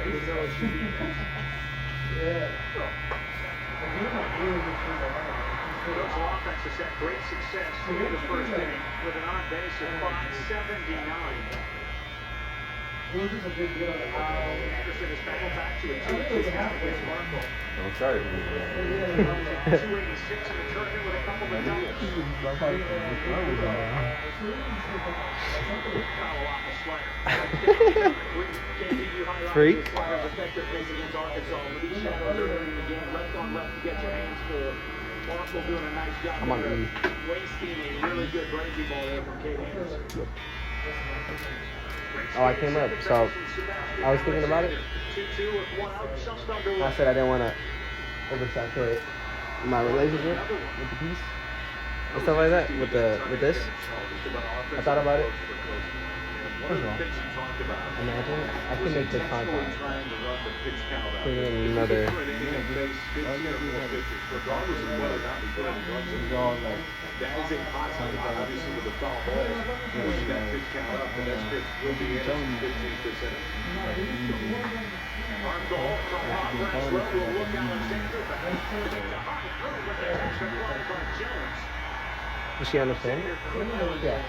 Coastal offense has had great success in the first inning with an on base of 579. Anderson is back to a 2-2 count against Marco. Don't start it. 286 in the tournament with a couple of doubles. Foul off the slider. Freak. Slider's effectiveness against Arkansas. Lee Shadows early in the game. Left on left to get your hands full. Marco doing a nice job. I'm on E. Wasting a really good breaking ball there from Kate Anderson. Oh, I came up. So I was thinking about it. 2-2 with 1 out, just under I said I didn't want to oversaturate my relationship with the piece and stuff like that. With this, I thought about it. First of all, imagine I can make this contact. Put it in another. That is a positive, obviously, with the foul ball. Pushing that pitch count up, the next pitch will be in 15%. Armgold from Hot Well will look Alexander back. It's a high throw with the extra play by Jones. Does she understand? Yeah.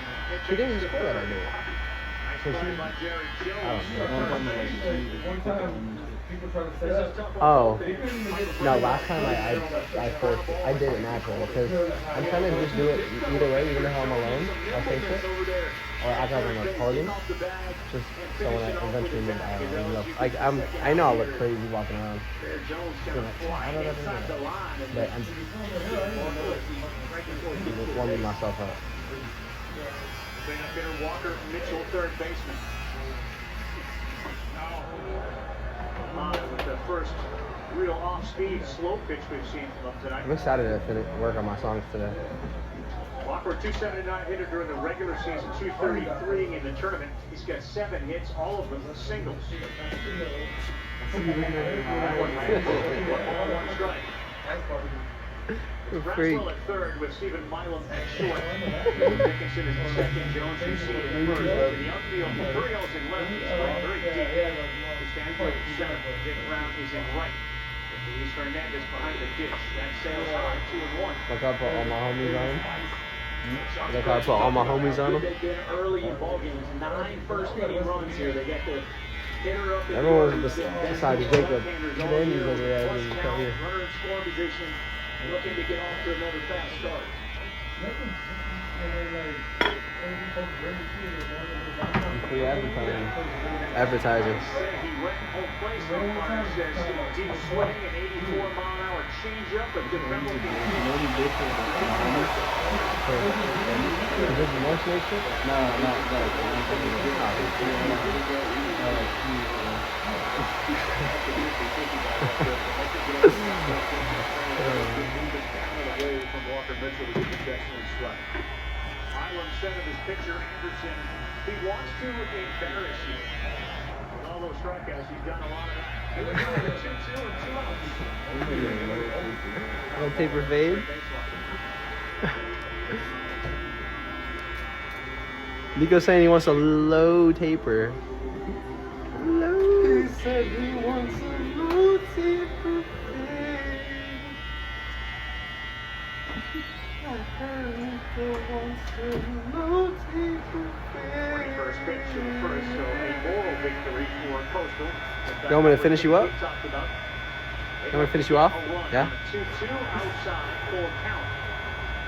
She didn't score that idea. So she, oh, no, last time I forced it. I did it naturally because I'm trying to just do it either way, even though I'm alone. I'll say shit. Or act like I'm recording. Just so when I eventually move, I don't know. Like, I know I look crazy walking around. But I'm warming myself up. Bring up hitter Walker Mitchell, third baseman. With the first real off-speed slow pitch we've seen from him tonight. I'm excited to work on my songs today. Walker For a .279 hitter during the regular season, .233 in the tournament. He's got 7 hits, all of them singles. One strike. Braswell at third with Stephen Milam at short. Dickinson is in second. Jones received at first. In the outfield, Berrios in left. He's playing very deep. Stanfield in center. Dick Brown is in right. Luis Hernandez behind the ditch. That sails high, 2-1. Look out for all my homies on him. Look out for all my homies on him. They've been early in ball games. 9 first-inning runs here. They got the hitter up. Everyone was besides Jacob. Runner in scoring position, looking to get off to another fast start. Free advertising. He went home plate. Umpire says deep swing, an 84-mile-an-hour changeup, but developing. Is this more snake shit? No. Milam said of his pitcher, Anderson, he wants to embarrass you. With all those strikeouts, you've done a lot of that. 2-2 and 2 outs. Little taper fade. Nico's saying he wants a low taper. Low. He said he wants a low taper fade. I heard Nico wants a low taper fade. First pitch in the first, so a moral victory for Coastal. You want me to finish you up? You want me to finish you off? Yeah? 2-2 outside, full count.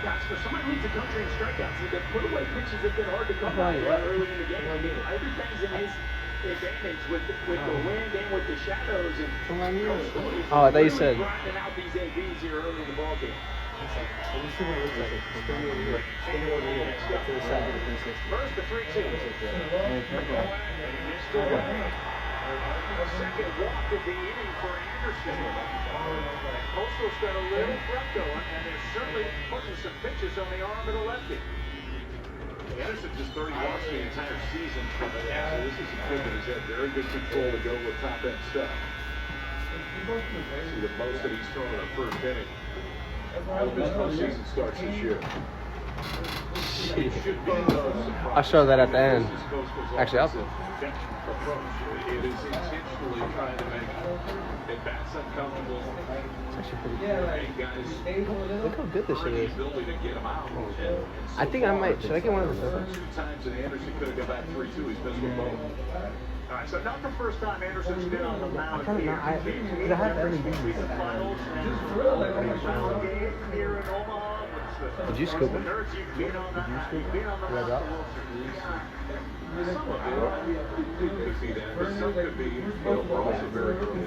Guys, for somebody who leads the country in strikeouts, the put away pitches have been hard to come by early in the game. Everything's in his advantage with the wind and with the shadows. And Oh, I thought you said. Grinding out these ABs here early in the ball game. First the 3-2. Second walk of the inning for Anderson. Coastal's got a little threat going, and they're certainly putting some pitches on the arm of the lefty. Anderson just 30 walks the entire season from the so this is a kid that has had very good control to go with top end stuff. See the most that he's thrown in a first inning. All of his postseason starts this year. It should be no surprise. I'll show that at the end. Actually, I'll. It is intentionally trying to make at-bats uncomfortable. It's actually pretty cool. And guys, Look how good this shit is. ability to get him out. I think I might. Should I get one of the 2 times that Anderson could have got back 3-2. He's missed with both. All right, so not the first time Anderson's been on the mound I here. have every Recent finals and final game here in Omaha. Did you scoop The it? Nerds, you've been on the mound. You've been on the Did I mound. drop? Some of it could be that, but some could be, we're also very early.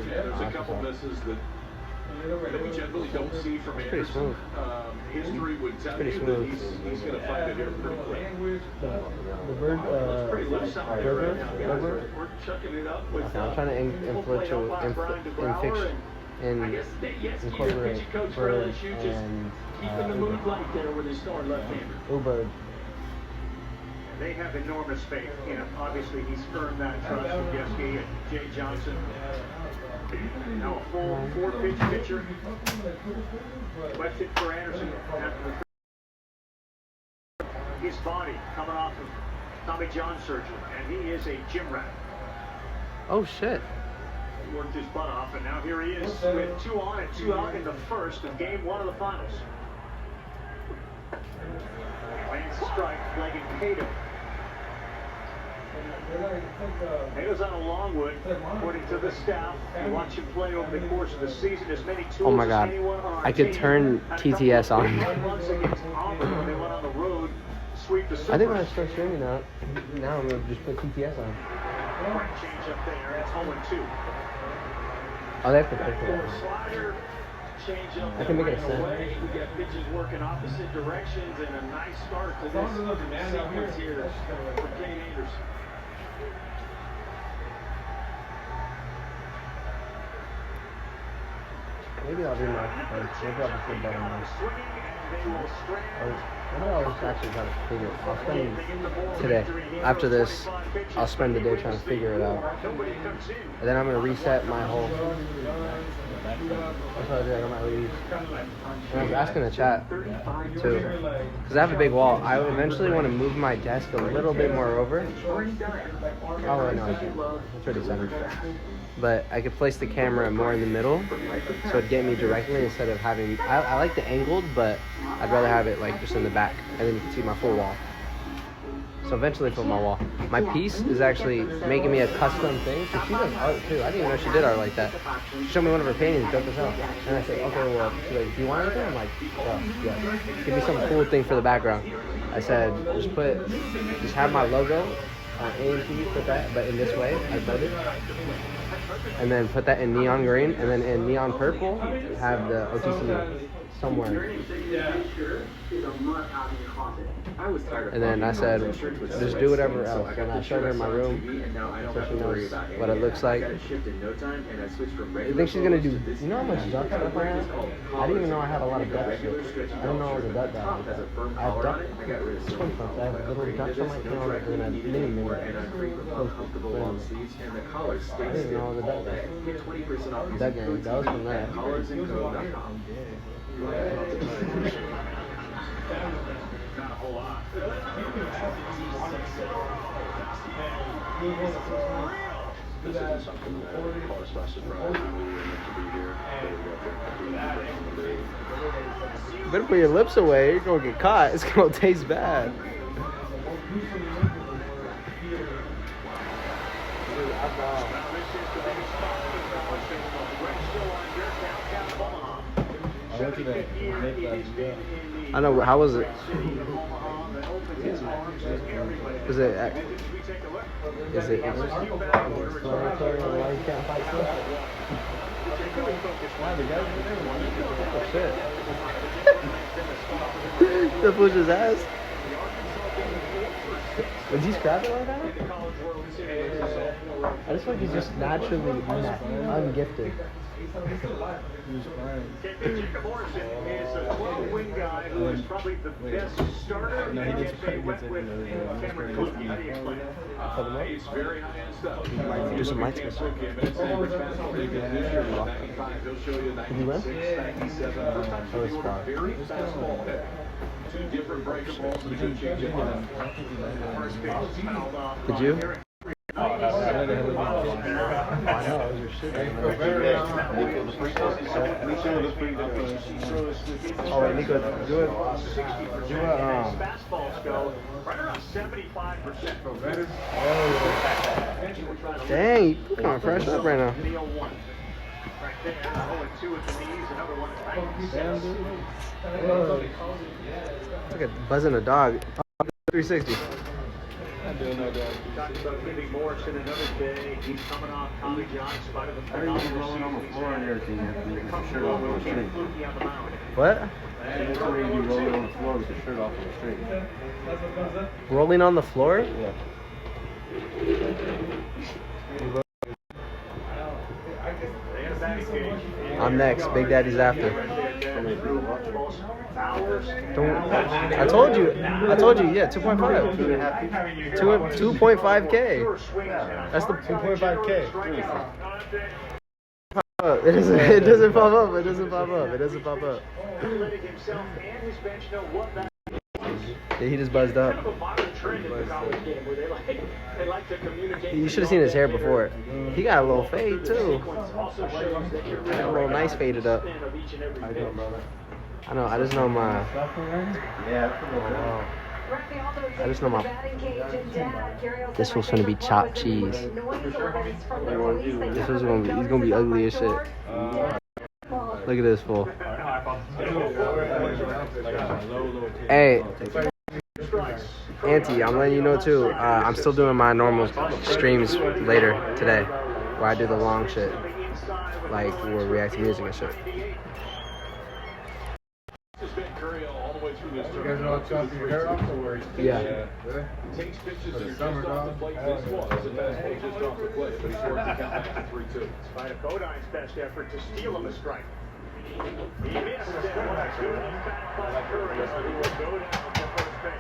There's a couple misses that we generally don't see from Pretty Anderson. smooth. History would tell Pretty you smooth. that he's going to find it here pretty quick. The bird, Pretty loose out there right now, guys. Burger? We're chucking it up with Okay, I'm trying to incorporate bird and keeping the mood light there with his star left-hander. Bird. They have enormous faith in him. Obviously, he's earned that trust from Yeski and Jay Johnson. Now a full 4-pitch pitcher. Left hit for Anderson after the his body coming off of Tommy John surgery, and he is a gym rat. Oh shit. He worked his butt off, and now here he is with 2 on and 2 out in the first of game 1 of the finals. Lance strike, Leggett Cato. Cato's on a Longwood, according to the staff. You watch him play over the course of the season, as many tools Oh my God. as anyone on our I could team. turn TTS on. Once against Auburn when they went on the road, sweep the I think when I Supers. start streaming now I'm gonna just put TTS on. Right change up there, it's 0-2. Oh, they have to pay for Backdoor that. slider, change up I can make it a right set. away. We got pitches working opposite directions, and a nice start to this sequence here for Kane Anderson. Maybe I'll do my maybe I'll just put better now. Swinging, and they will strand I'll just actually try to figure it. I'll spend today. After this, I'll spend the day trying to figure it out. And then I'm gonna reset my whole. That's what I did. I got my leaves. And I was asking the chat too, because I have a big wall. I eventually want to move my desk a little bit more over. Oh wait, no, it's already centered. But I could place the camera more in the middle, so it'd get me directly instead of having. I like the angled, but I'd rather have it like just in the back, and then you can see my full wall. So eventually film my wall. My piece is actually making me a custom thing. So she does art too. I didn't even know she did art like that. She showed me one of her paintings, dope as hell. And I said, okay, well, she's like, do you want anything? I'm like, oh, yeah. Give me some cool thing for the background. I said, just have my logo on A&P, put that, but in this way, I built it. And then put that in neon green, and then in neon purple, have the OTC somewhere. And then I said, just do whatever else. And I showed her my room, so she knows what it looks like. I think she's gonna do. You know how much duck stuff I have? I didn't even know I had a lot of duck shit. I didn't know I was a duck guy. I have duck. Swim trunks. I have little ducks on my channel and a mini mirror. I didn't even know I was a duck guy. Duck guy. That was from that. Not a whole lot. This isn't something that caught us by surprise. We were meant to be here. You better put your lips away. You're gonna get caught. It's gonna taste bad. I know. How was it? Is it? Is it? Oh shit! That pushed his ass. Did he scrap it like that? I just feel like he's just naturally ungifted. Jacob Morrison is a 12-win guy who is probably the best starter. No, he gets Cameron Cook, how do you explain it? It's very high-end stuff. Do some lights. Did he win? Very fast ball. Two different breakables. Did you? I know, it was your shit. Oh wait, Nico, do it. Fastballs go right around 75%. Dang, you kind of fresh up right now. Right there, 0-2 at the knees, another one at 96. Look at buzzing a dog. 360. Talking about giving Morrison another day. He's coming off Tommy John in spite of the phenomenal rolling on the floor and everything. What? Rolling on the floor with your shirt off on the street. Rolling on the floor? Yeah. I'm next. Big Daddy's after. Don't. I told you. Yeah, 2.5. 2.5K. That's the 2.5K. It doesn't pop up. It doesn't pop up. Yeah, he just buzzed up. You should have seen his hair before. He got a little fade too. Got a little nice faded up. I know. I just know my. This was gonna be chopped cheese. This was gonna be. He's gonna be ugly as shit. Look at this fool. Hey, Auntie, I'm letting you know too. I'm still doing my normal streams later today, where I do the long shit, like where we react to music and shit. You guys know how to chop your hair off or where? Yeah. Takes pitches just off the plate. This was a fastball just off the plate, but he's working count back to 3-2. Despite a Codine's best effort to steal him a strike.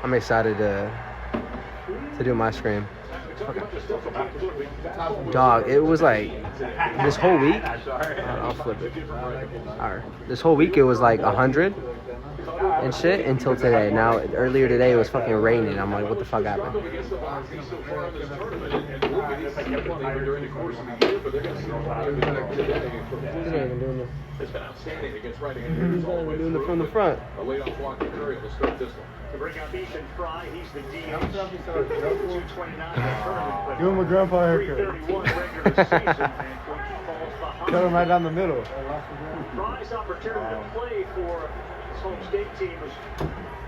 I'm excited to do my scream. Dog, it was like this whole week. I'll flip it. Alright. This whole week it was like 100 and shit until today. Now earlier today it was fucking raining. I'm like, what the fuck happened? It's been outstanding against right-handed He's not even doing it from the front. A leadoff walk to Curry will start this one. To bring out Ethan Fry, he's the DH. 229. Give him a grandpa haircut. 331 regular season, and Twinkie falls behind. Cut him right down the middle. Fry's opportunity to play for his home state team was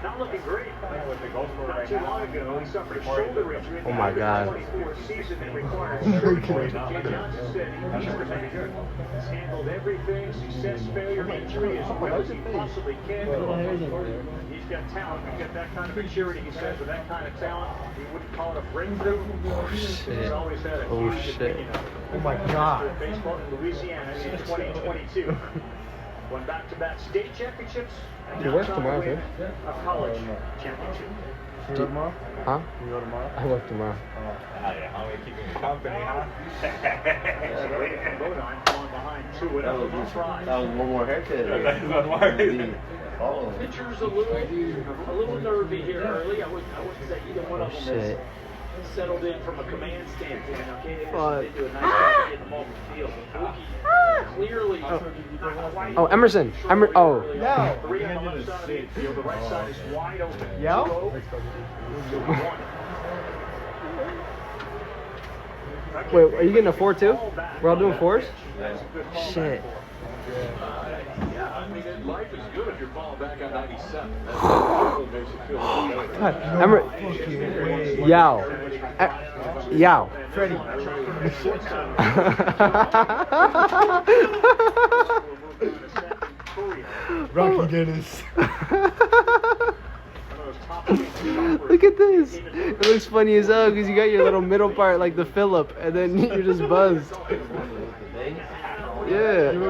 not looking great. Not too long ago, he suffered a shoulder injury. Oh my God. 24th season that required surgery. Jay Johnson said he's the man. He's handled everything, success, failure, injury as well as he possibly can. He's got talent. He's got that kind of maturity. He says with that kind of talent, he wouldn't call it a breakthrough. Oh shit. He's always had a Oh huge shit. opinion of it. Oh my God. Baseball in Louisiana in 2022. Won back-to-back state championships. And You work now tomorrow, trying to too? win a college championship. You go tomorrow? Huh? You go tomorrow? I work tomorrow. I'm keeping you company, huh? Waiting for Bodine, falling behind 2-0. Fry. That was one more haircut. Oh. Pitcher's a little nervy here early. I wouldn't say either one of them Shit. has settled in from a command standpoint. Okay, they Fuck. do a nice job of getting them off the field. Clearly. Oh, Emerson. Oh. No. 3 on the left side of the infield. The right side is wide open. Yo? 2-0. Wait, are you getting a 4-2? We're all doing 4s? Shit. Yeah, I mean, life is good if you're falling back on 97. That makes you feel better. Yao. Yao. Freddie. Rocky Dennis. Look at this. It looks funny as hell because you got your little middle part like the Phillip and then you're just buzzed. Yeah. You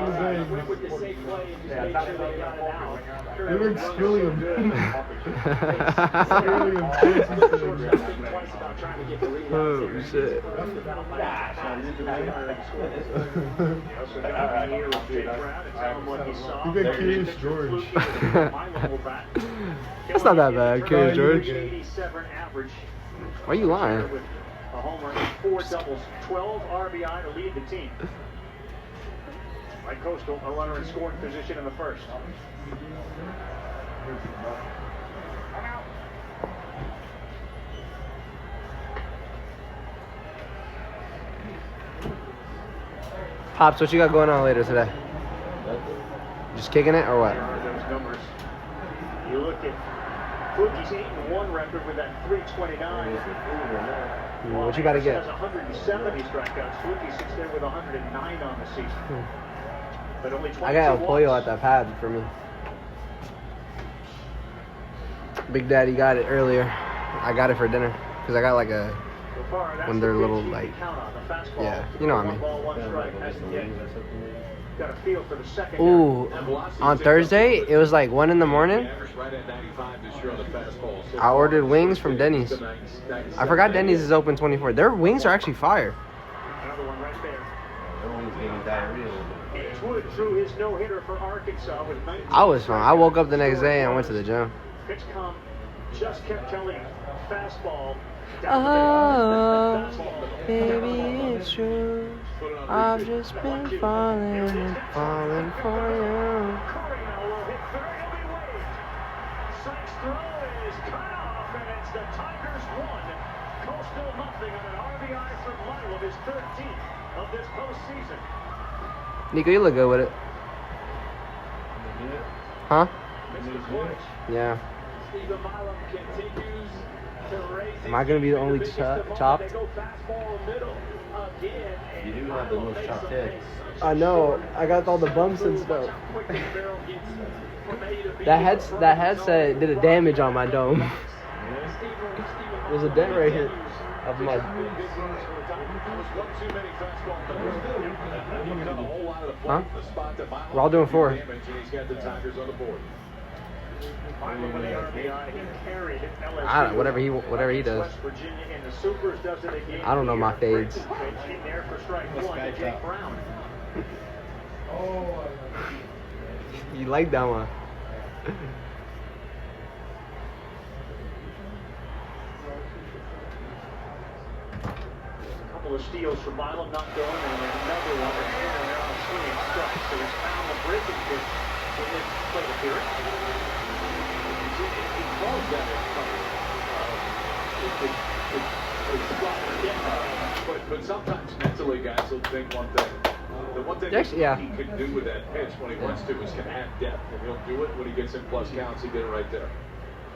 look Skilliam. Oh shit. You got Curious George. That's not that bad, Curious George. 87 average. Why are you lying? With a homer and 4 doubles, 12 RBI to lead the team. By Coastal, a runner in scoring position in the first. Pops, what you got going on later today? Just kicking it or what? Those numbers. You look at Cookie's 8-1 record with that 329. What you got to get? Has 170 strikeouts. Fluky sits there with 109 on the season. But only 22 I got a pollo walks. at that pad for me. Big Daddy got it earlier. I got it for dinner because I got like a So far, that's when they're the little pitch you like can count on, the fastball. yeah, you know what I mean. 1 ball, 1 strike. That's the game. Got a feel for the second. Ooh, on Thursday it was like 1 in the morning. Right at 95 this year on the fastball. So I ordered wings from Denny's. I forgot Denny's is open 24. Their wings are actually fire. Another one right there. Everyone's getting diarrhea. Wood threw his no-hitter for Arkansas with 19. I was fine. I woke up the next day and went to the gym. Pitch come, just kept telling fastball. Oh, baby, it's true. I've just been falling and falling for you. Corino will hit third. He'll be waved. Sykes' throw is cut off, and it's the Tigers 1. Coastal nothing on an RBI from Lyle, his 13th of this postseason. Nico, you look good with it. Huh? Mr. Clutch. Yeah. Stephen Milam continues to raise. Am I gonna be the only chopped? They go fastball middle again. You do have the most chopped head. I know. I got all the bumps and stuff. That headset did a damage on my dome. There's a dent right here. of mud. Huh? We're all doing 4. I don't know, whatever he does. I don't know my fades. You like that one? Couple of steals from Milam not going, and another one, and they're on swinging strike. So he's found the breaking pitch in this plate appearance. He calls that But sometimes mentally guys will think one thing. The one thing Actually, yeah. he can do with that pitch when he wants to is can add depth. And he'll do it when he gets in plus counts. He did it right there.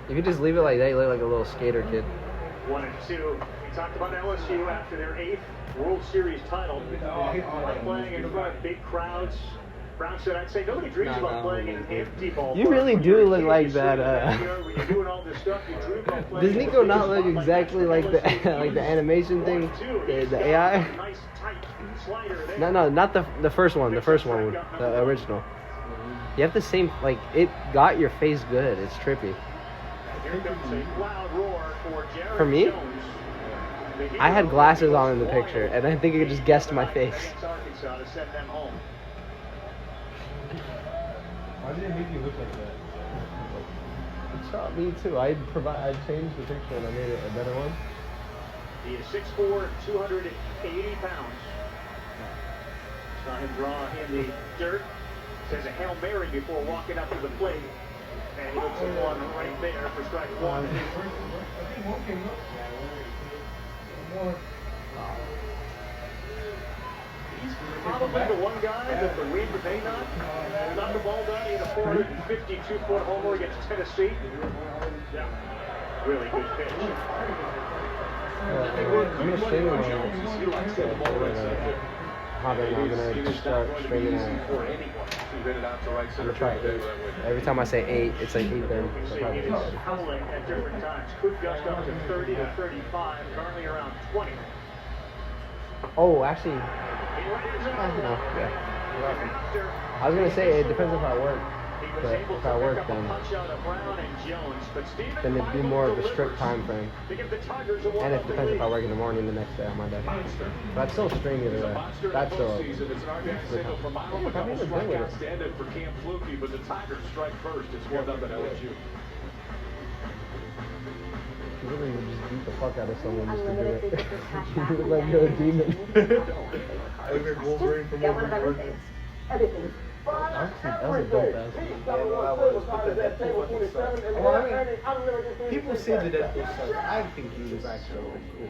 You could just leave it like that. You look like a little skater kid. 1-2. We talked about LSU after their 8th World Series title. Playing in front of big crowds. Brown said, I'd say nobody dreams about playing in empty ballpark. You really do look like that. When you're doing all this stuff, you dream about playing. Does Nico not look exactly like the like the animation thing, the AI? Nice tight slider there. No, not the first one. The first one, the original. You have the same, like, it got your face good. It's trippy. Here comes a loud roar for Jared For me? Jones. I had glasses on in the picture, and I think it just guessed my face. Arkansas to send them home. Why did it make you look like that? It shot me too. I changed the picture and I made it a better one. He is 6'4", 280 pounds. Saw him draw in the dirt. Says a Hail Mary before walking up to the plate. And he looks at one right there for strike 1. He's probably the one guy that the wind may not knock the ball down. He had a 452-foot homer against Tennessee. Yeah, really good pitch. I'm gonna string it I'm gonna start stringing it. I'm gonna try 8. Every time I say 8, it's like 8:30. So it is howling at different times. Could gust up to 30 to 35, currently around 20. Oh, actually, no, yeah. I was gonna say it depends if I work, but if I work, then it'd be more of a strict time frame. And it depends if I work in the morning the next day on my day. But I'd still string it away. That's still open. Probably even good with it. Stand-up for Cam Fluky, but the Tigers strike first. It's 1-0 LSU. You literally would just beat the fuck out of someone just to do it. You look like you're a demon. I look like Wolverine from Wolverine. Everything. That was a dope ass. People say the Deadpool sucks. I think he was actually cool.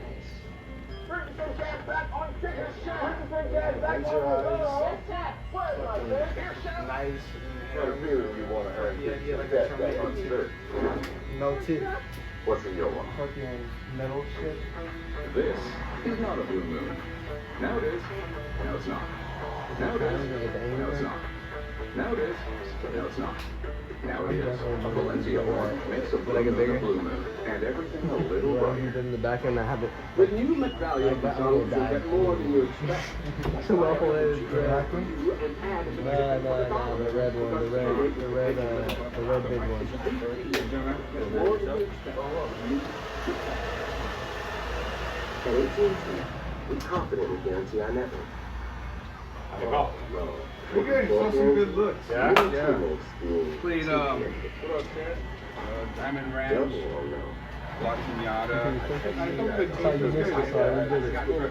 Nice. No teeth. What's in your one? Fucking metal shit. This is not a blue moon. Now it is. Now it's not. Now it is. Now it's not. Now it is. Now it's not. Now it is. A Valencia orange makes a blue moon a blue moon. And everything a little brighter. In the back end, I have it. The new McVallion McDonald's will get more than you expect. The waffle is and add to no, the red one, the red big one. more than you expect. At AT&T, we confidently guarantee our network. We're getting some good looks. Yeah? Played, Diamond Ranch, La Piñata.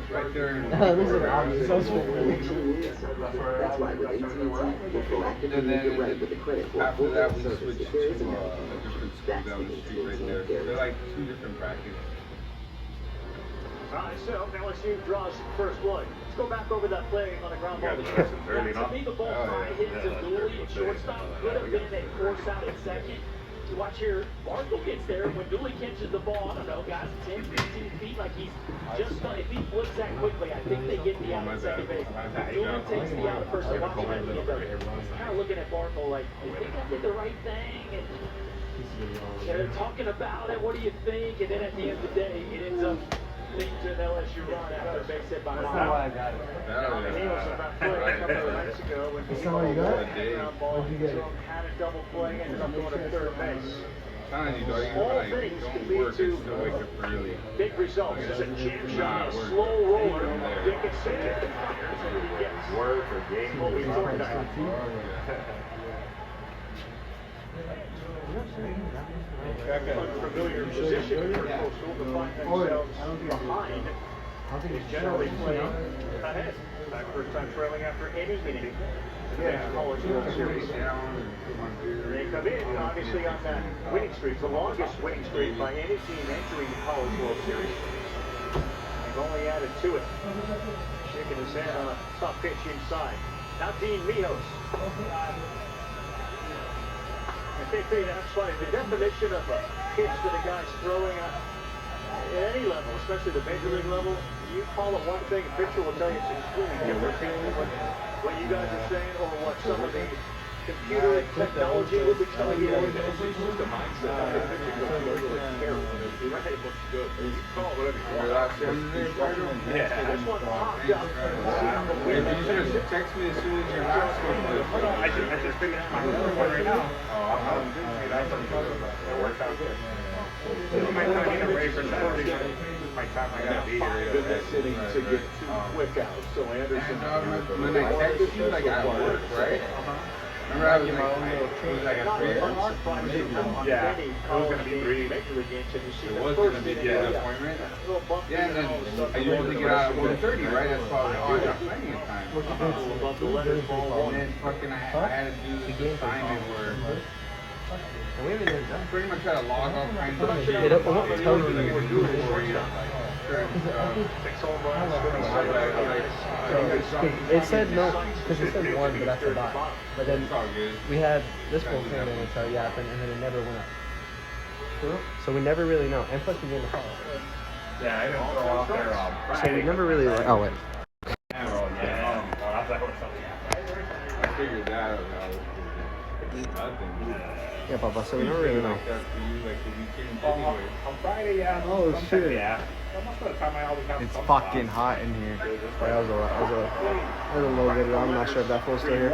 Right there. This is obvious. So That's why with AT&T, we'll proactively And make then it right with the credit for after that, we service switched repairs to and a maintenance. different school That's down the the street right AT&T there. guarantee. They're like 2 different brackets. All right, so LSU draws first blood. Let's go back over that play on the ground ball. To me, the ball probably hits him Dooley at shortstop. Could have been a force out at second. You watch here, Barkle gets there. When Dooley catches the ball, I don't know, guys, 10, 15 feet, like he's just done. If he flips that quickly, I think they get the out at second base. Dooley takes the out at first. Watch him at the end of it. Kind of looking at Barkle like, I think I did the right thing. And they're talking about it. What do you think? And then at the end of the day, it ends up things that LSU run after base hit by That's not why I got it. He was about a couple of nights ago when he all you got? what'd you get? Had a double play, ended up going to third base. All things can lead to big results. It's a jam shot, a slow roller. Dickinson gets Work or game. what we talked about. Unfamiliar position for Coastal to find themselves behind is generally playing ahead. First time trailing after any inning. Yeah, College World Series. They come in, obviously, on that winning streak, the longest winning streak by any team entering the College World Series. They've only added to it. Shaking his head on a tough pitch inside. Now Dean Mijos. I think that's funny. The definition of a pitch that a guy's throwing at any level, especially the major league level, you call it one thing, a pitcher will tell you it's extremely different. What you guys are saying, or what some of the computer technology will be telling you. It's just a mindset. The pitcher goes really careful. Right, it looks good. You call it whatever you want. Yeah, this one popped up. If you should text me as soon as your last one. I just finished my one right now. Oh, I'm that's it works out good. You might not get a break for Saturday. My time I gotta be here. Good sitting to get two quick outs. So Anderson. When I text you, like I work, right? Remember I was like a 3 hours? Yeah, it was gonna be 3. It was gonna be an appointment. Yeah, and then I usually get out at 1:30, right? That's probably all I got plenty of time. And then fucking I had to do this assignment where pretty much had to log off kind of shit. It won't tell you. It said no, because it said 1, but that's a lot. But then we had this one came in and started yapping, and then it never went up. So we never really know. And plus we didn't follow. Yeah, I didn't throw off there. So we never really like. Oh wait. I figured that out. Yeah, Papa. So we never really know. On Friday, yeah. Oh shit. Yeah. Most of the time I always have It's some fucking time. hot in here. That was a little bit. I'm not sure if that fool's still here.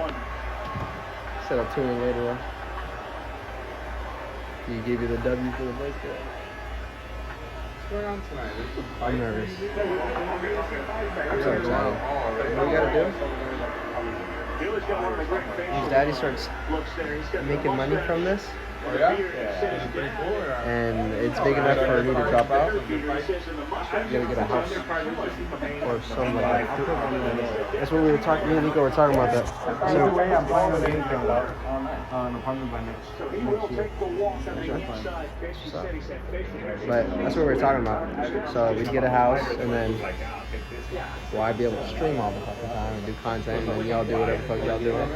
Said I'll tune in later though. He gave you the W for the break there. What's going on tonight? I'm nervous. I'm so excited. What we gotta do? His daddy starts making money from this. Oh yeah? It's pretty cool. And it's big enough for me to drop out. You gotta get a house or something like that. That's what we were talking. Me and Nico were talking about that. Either way, I'm planning on getting an apartment by next But that's what we were talking about. So we'd get a house, and then I'd be able to stream all the fucking time and do content, and then y'all do whatever the fuck y'all doing.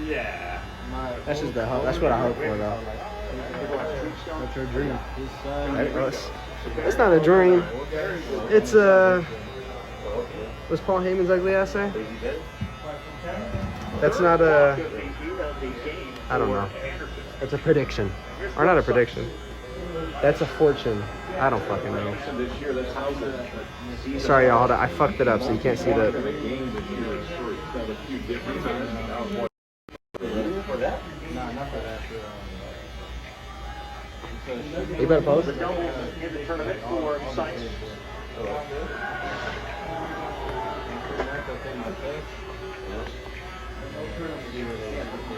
Yeah. That's just that's what I hope for though. That's your dream. It's not a dream. It's what's Paul Heyman's ugly ass say? That's not a. I don't know. It's a prediction, or not a prediction. That's a fortune. I don't fucking know. Sorry, y'all. Hold on. I fucked it up, so you can't see the. You better post. In the tournament for sites.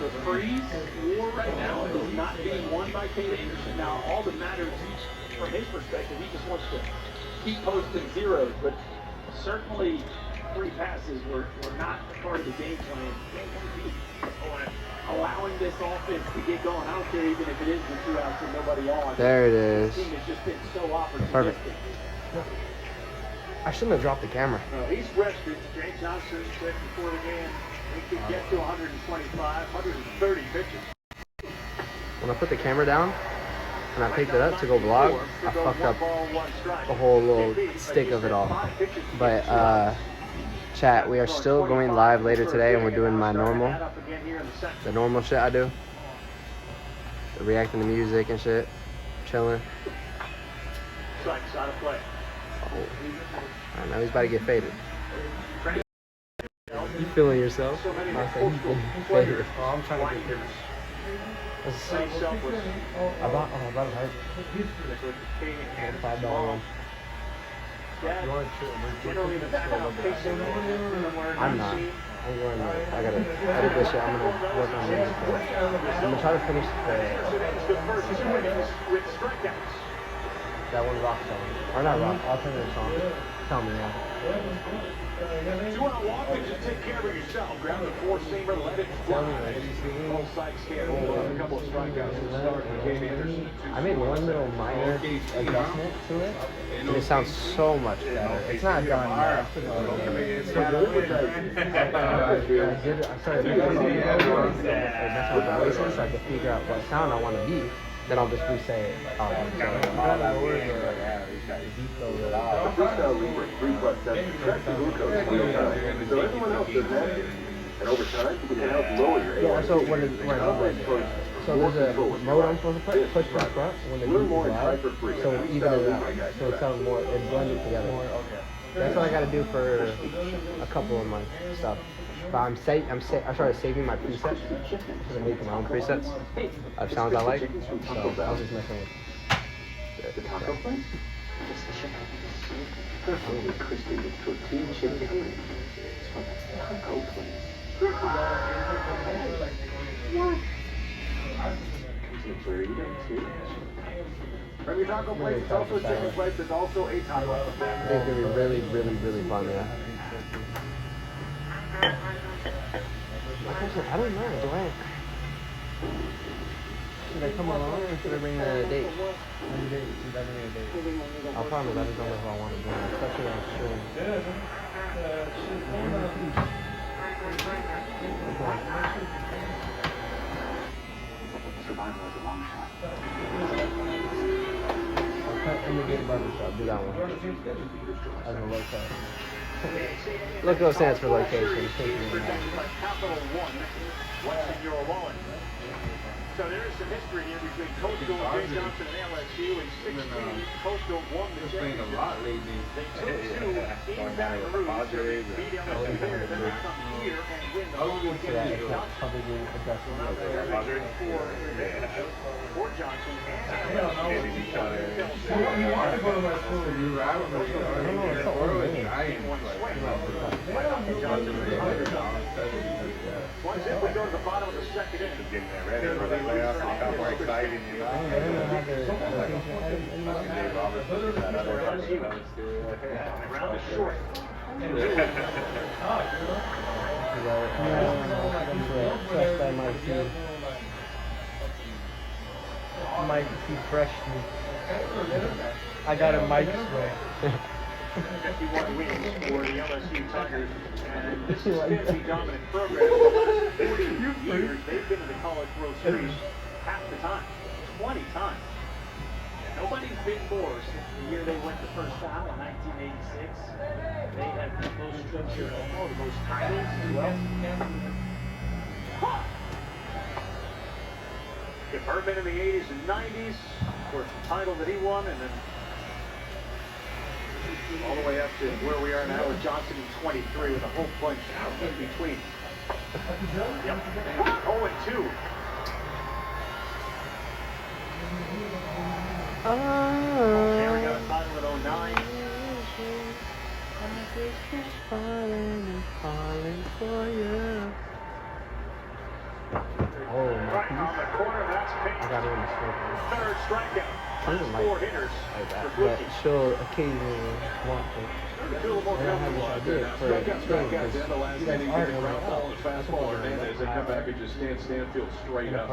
The freeze war right now is not being won by Kate Anderson. Now, all that matters from his perspective, he just wants to keep posting zeros, but certainly 3 passes were not part of the game plan. Allowing this offense to get going. I don't care even if it is the 2 outs and nobody on. There it is. The team has just been so opportunistic. Perfect. I shouldn't have dropped the camera. He's rested. Jay Johnson said before the game he could get to 125, 130 pitches. When I put the camera down and I picked it up to go vlog, I fucked up the whole little stick of it all. But chat, we are still going live later today, and we're doing my the normal shit I do. Reacting to music and shit, chilling. strikes out of play. I know he's about to get faded. You feeling yourself? So many I say he's getting faded. Oh, I'm trying to get this. Same selfless. I bought it hurt. $5 one. Generally, the back out facing I'm not. I'm going to, I gotta edit this shit. I'm gonna work on music. I'm gonna try to finish that one rock song. Or not rock, alternative song. Tell me, yeah. 2 out walking, just take care of yourself. Grab the four-seamer, let it fly. Both sides can't hold on. A couple of strikeouts to start. I made one little minor adjustment to it, and it sounds so much better. It's not done yet. It's so good. I started editing it that's what the voices, so I could figure out what sound I want to be. Then I'll just re-say it. So everyone else does that. And over time, you can help lower your yeah, so when it's so there's a mode I'm supposed to push to the front when the beat is loud, so even it out, so it sounds more, it blends it together. That's what I got to do for a couple of my stuff. But I started saving my presets, so I'm making my own presets of sounds I like. So I was just messing with the taco place. Perfectly crispy with tortilla chicken. It's from the taco place. What? Comes in a burrito too. From your taco place, it's also a chicken place. There's also a taco. I think it's gonna be really, really, really fun, yeah. I don't know, do I? Should I come along or should I bring a date? I'll promise I just don't know if I want to bring it, especially on stream. Survival is a long shot. I'll cut in the good barbershop, do that one. As a low cut. Loco stands for location. Capital One, what's in your wallet? So there is some history here between Coastal and Jay Johnson and LSU. In 16, Coastal won the championship. They took two in Baton Rouge, beat LSU there, then they come here and win the whole against Jay Johnson. For Johnson and Once if we go to the bottom of the second inning. Getting that ready for the playoffs, it got more exciting, you know. Round is short. Mike, he freshed me. I got a Mike's way. 51 wins for the LSU Tigers, and this has been the dominant program. 40 years they've been in the College World Series half the time, 20 times. Nobody's been more since the year they went the first time in 1986. They have the most trips here, the most titles as well. Berman in the 80s and 90s, of course, the title that he won, and then all the way up to where we are now with Johnson in 23 with a whole bunch in between. Yep. 0-2. There we got a title at 09. Oh, Right on the corner, that's I picked. got him in the Third strikeout. Last four hitters like that, for but rookies. she'll occasionally want to. And I have this idea for a thing, because you guys aren't in my Fastball Hernandez, they come back and just Stanfield straight up.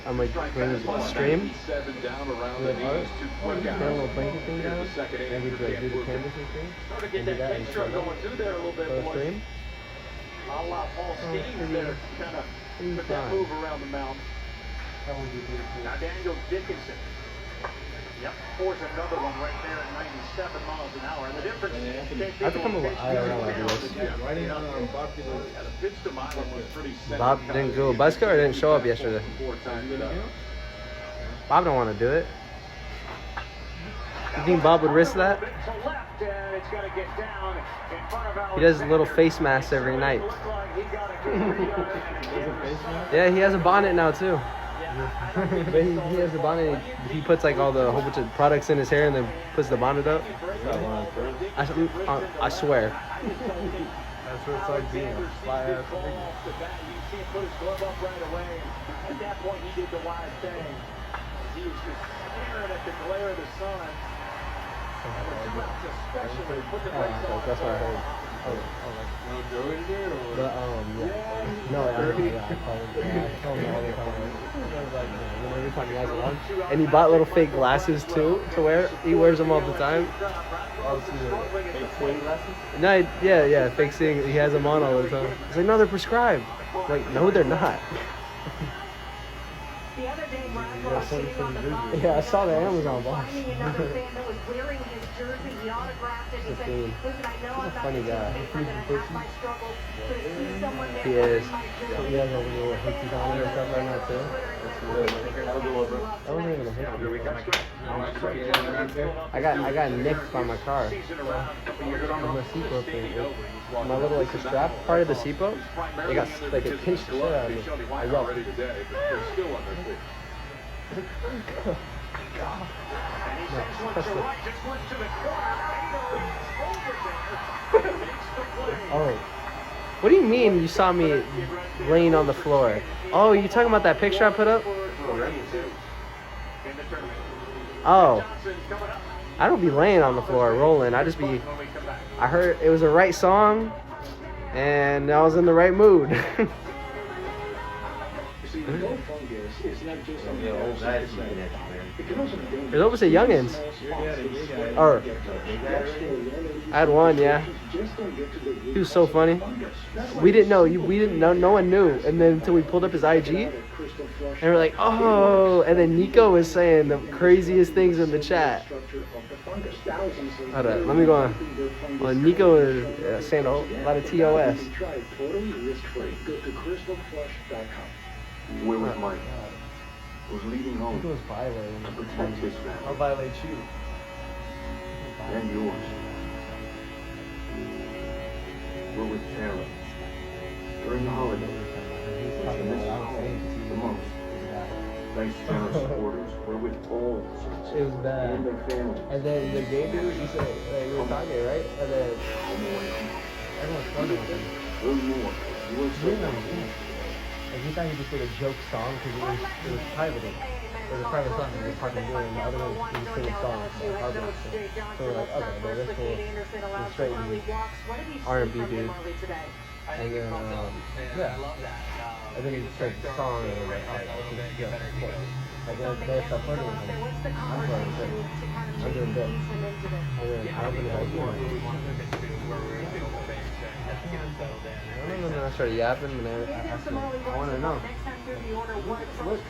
I'm like, bring the stream, 7 down around the the knees, 2 quick get a outs. little blanket thing down, Here's the second and inning we for do Dan the Woodruff. canvas and thing, Start to and get do that that big and stroke going through there a little bit, for the boys. stream. A la Paul Skeens there, kind of put that move around the mound. Now Daniel Dickinson. Yep, pours another one right there at 97 miles an hour. And the difference is I have to come over IRL and do this. The pitch to Milam was pretty set. Bob didn't go BUZZCUT or didn't show up yesterday? 4 times it up. Bob don't want to do it. You think Bob would risk that? He does a little face mask every night. Yeah, he has a bonnet now too. But he has a bonnet. He puts like all the whole bunch of products in his hair and then puts the bonnet up. I swear. That's what it's like being a fly ass nigga. At that point, he did the wise thing. He was just staring at the glare of the sun. Especially put the brakes on. That's what I heard. No Joe in there or? No, I call him all the time. Every time he has it on. And he bought little fake glasses too to wear. He wears them all the time. Fake swing glasses? No, yeah, fake seeing. He has them on all the time. He's like, no, they're prescribed. I'm like, no, they're not. The other day, Brad was sitting on the phone. Yeah, I saw the Amazon box. Finding another fan that was wearing his jersey. He autographed it. He said, listen, I know I'm not Funny guy. different and I have my struggles, but to see someone there He is. wearing my jersey, He has a little hookies on and stuff right now too. That wasn't even a hookie. I got nicked by my car. My seatbelt thing. My little like the strap part of the seatbelt. They got like it pinched the shit out of me. I yelled. Oh. What do you mean you saw me laying on the floor? Oh, you talking about that picture I put up? Oh. I don't be laying on the floor rolling. I just be... I heard it was the right song and I was in the right mood. There's always a youngins. Or I had one, yeah. He was so funny. We didn't know. No one knew. And then until we pulled up his IG, and we're like, oh. And then Nico was saying the craziest things in the chat. Hold up, let me go on. Well, Nico is saying a lot of TOS. Where was Mike? Was leaving home Nico was violating. to protect his I'll family violate you. and yours. We're with Tara during the holidays. Which in this home, the most. Thanks to Tara's supporters, we're with all It was bad. and their families. And then the gay dude, he said, like, we were talking, right? And then everyone's funny with him. One more. You are so Like, he thought he just did a joke song because it was private. It was a private song and we were talking good, and the other one he was singing songs. So we're like, okay, well, this will straight R&B dude. And then, yeah. And then he started the song and we're like, oh, yeah, of course. Like, they start flirting with him. I'm flirting with him. I'm doing good. And then I was in the and then I started yapping, and I want to know. What? Like,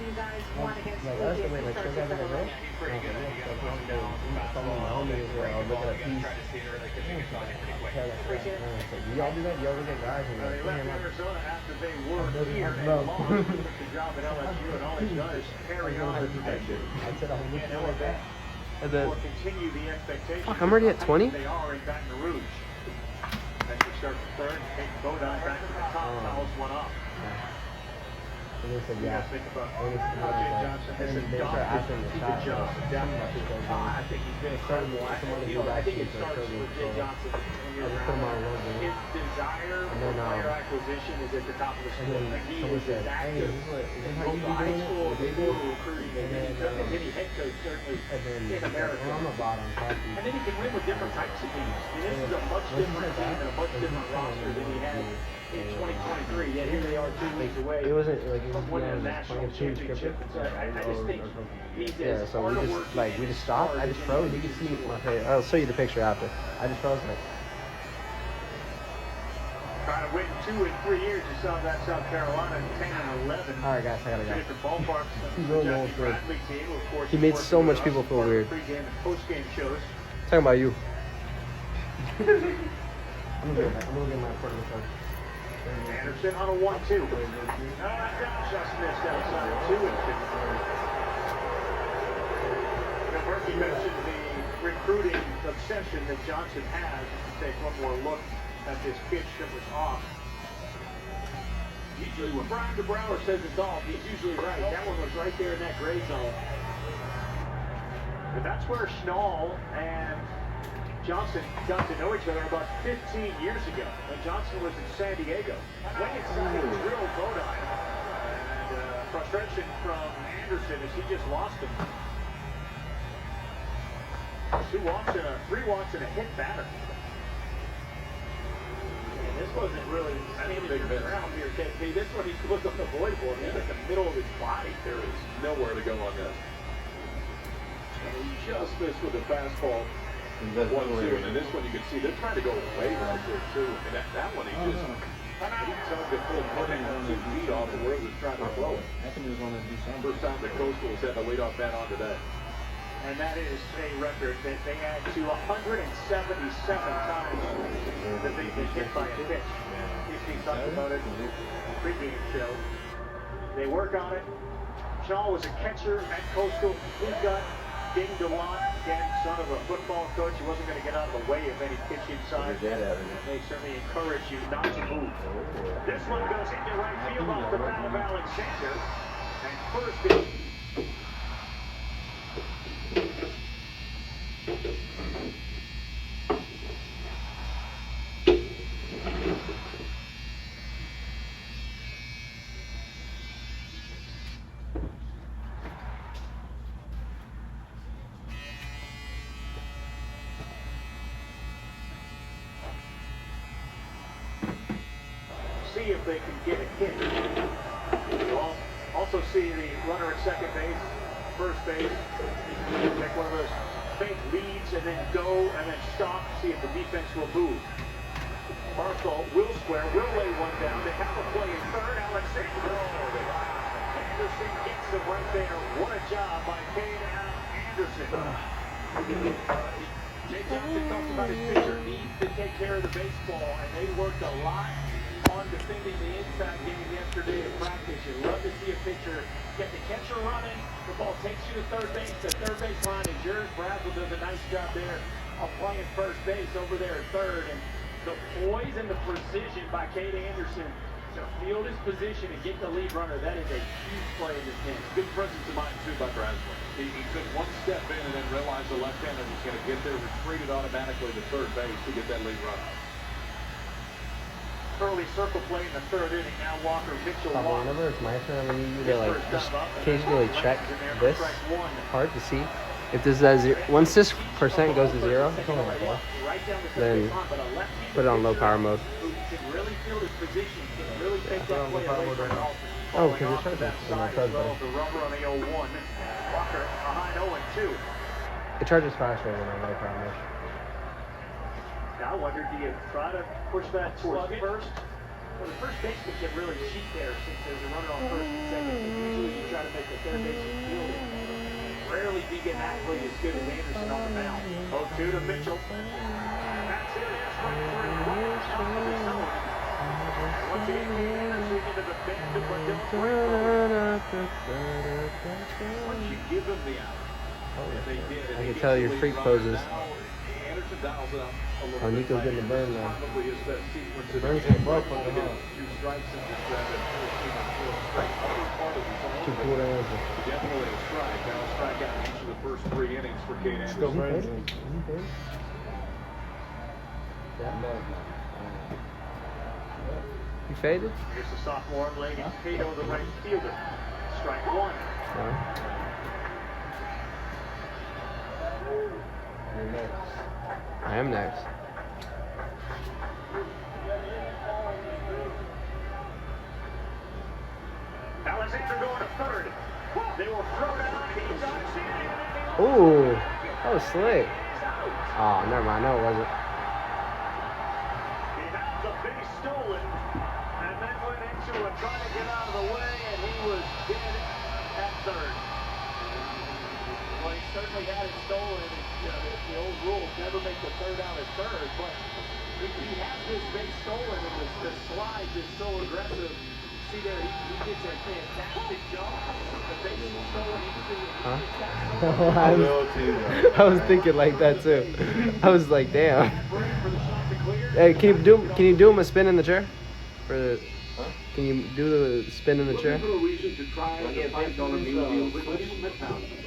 that's the way, like, show guys like a girl? I'll look at a piece. Do y'all do that? Y'all look at guys and like, damn, I said I'll look at that. And then, fuck, I'm already at 20? They are in Baton Rouge. As we start the third, take Bodine back to the top, fouls one up. And they said, yeah. Think about And they started asking the shot. I think he's been incredible. I think it starts with Jay Johnson. His desire for player acquisition is at the top of the school. He is as active both the high school and recruiting as any head coach certainly in America. And then he can win with different types of teams. This is a much different team and a much different roster than he had in 2023. Yet here they are 2 weeks away. It wasn't like it was winning a national championship. I just think he's yeah, so we just like we just stopped. I just froze. You can see my face. I'll show you the picture after. I just froze like. Trying to win 2 in 3 years. You saw that South Carolina 10 and 11. All right, guys, I gotta go. Different ballparks. He really knows good. Bradley team, of course, He made so much people feel weird. Pre-game and post-game shows. Talking about you. I'm gonna get my part of the show. Anderson on a 1-2. Just missed outside 2 and 2. Berkey mentioned the obsession that Johnson has. Let's take one more look at this pitch that was off. Usually when Brian DeBrouwer says it's off, he's usually right. That one was right there in that gray zone. But that's where Schnall and Johnson got to know each other about 15 years ago when Johnson was in San Diego. Went inside his real Bodine. And frustration from Anderson as he just lost him. 3 walks and a hit batter. And this wasn't really big around here, KP. This one he was unavoidable. He's at the middle of his body. There is nowhere to go on this. And he just missed with the fastball. 1-2, and then this one you can see they're trying to go away right there too. And that one he just tugged a full 2 feet off of where he was trying to throw it. First time the Coastal has had the leadoff man on today. And that is a record that they add to 177 times that they've been hit by a pitch. We talked about it in the pregame show. They work on it. Shaw was a catcher at Coastal. He got dinged a lot. Again, son of a football coach. He wasn't going to get out of the way of any pitch inside. They certainly encourage you not to move. This one goes into right field off the bat of Alexander. And first is... see if they can get a hit. You'll also see the runner at second base, first base, take one of those fake leads and then go and then stop, see if the defense will move. Marshall will square, will lay one down. They have a play in third. Alexander. Anderson gets him right there. What a job by Cade Anderson. Jay Johnson talked about his pitcher needs to take care of the baseball, and they worked a lot on defending the inside game yesterday in practice. You love to see a pitcher get the catcher running. The ball takes you to third base. The third base line is yours. Brazel does a nice job there of playing first base over there at third. And the poise and the precision by Cade Anderson to field his position and get the lead runner, that is a huge play in this game. Good presence of mind, too, by Brazel. He took one step in and then realized the left-hander was going to get there, retreated automatically to third base to get that lead runner. Early circle play in the third inning. Now Walker Mitchell. Whenever it's my turn, I need you to like just occasionally check this part to see if this is zero. Once this percent goes to 0, then put it on low power mode. Oh, because it's charging. It charges faster than on low power mode. Now I wonder, do you try to push that towards first? Well, the first baseman can really cheat there since there's a runner on first and second. But usually you try to make the third baseman field it. Rarely do you get an athlete as good as Anderson on the mound. 0-2 to Mitchell. That's it. There's strike 3. Once again, Anderson into the bend, but don't once you give him the out, they did. I can tell your freak poses. Anderson dials it up a little Oh, Nico's getting the burn now. Probably his best sequence. Burn's getting broke on the Two strikes and just Too cool to answer. definitely a strike. Now a strikeout in each of the first 3 innings for Cade Still Anderson. burns. You faded? Here's the sophomore laying Cato, the right fielder. Strike 1. No. I am next. Alexander going to third. They will throw down. He dives in. Ooh, that was slick. Oh, never mind. No, it wasn't. He had the base stolen and then went into it, trying to get out of the way, and he was dead at third. Well, he certainly had it stolen. The old rules never make the third out at third, but if he has this base stolen and the slide is so aggressive, See there, he did a fantastic job. The base is going into I was thinking like that too. I was like, damn. Hey, can you do him a spin in the chair? For the, can you do the spin in the chair?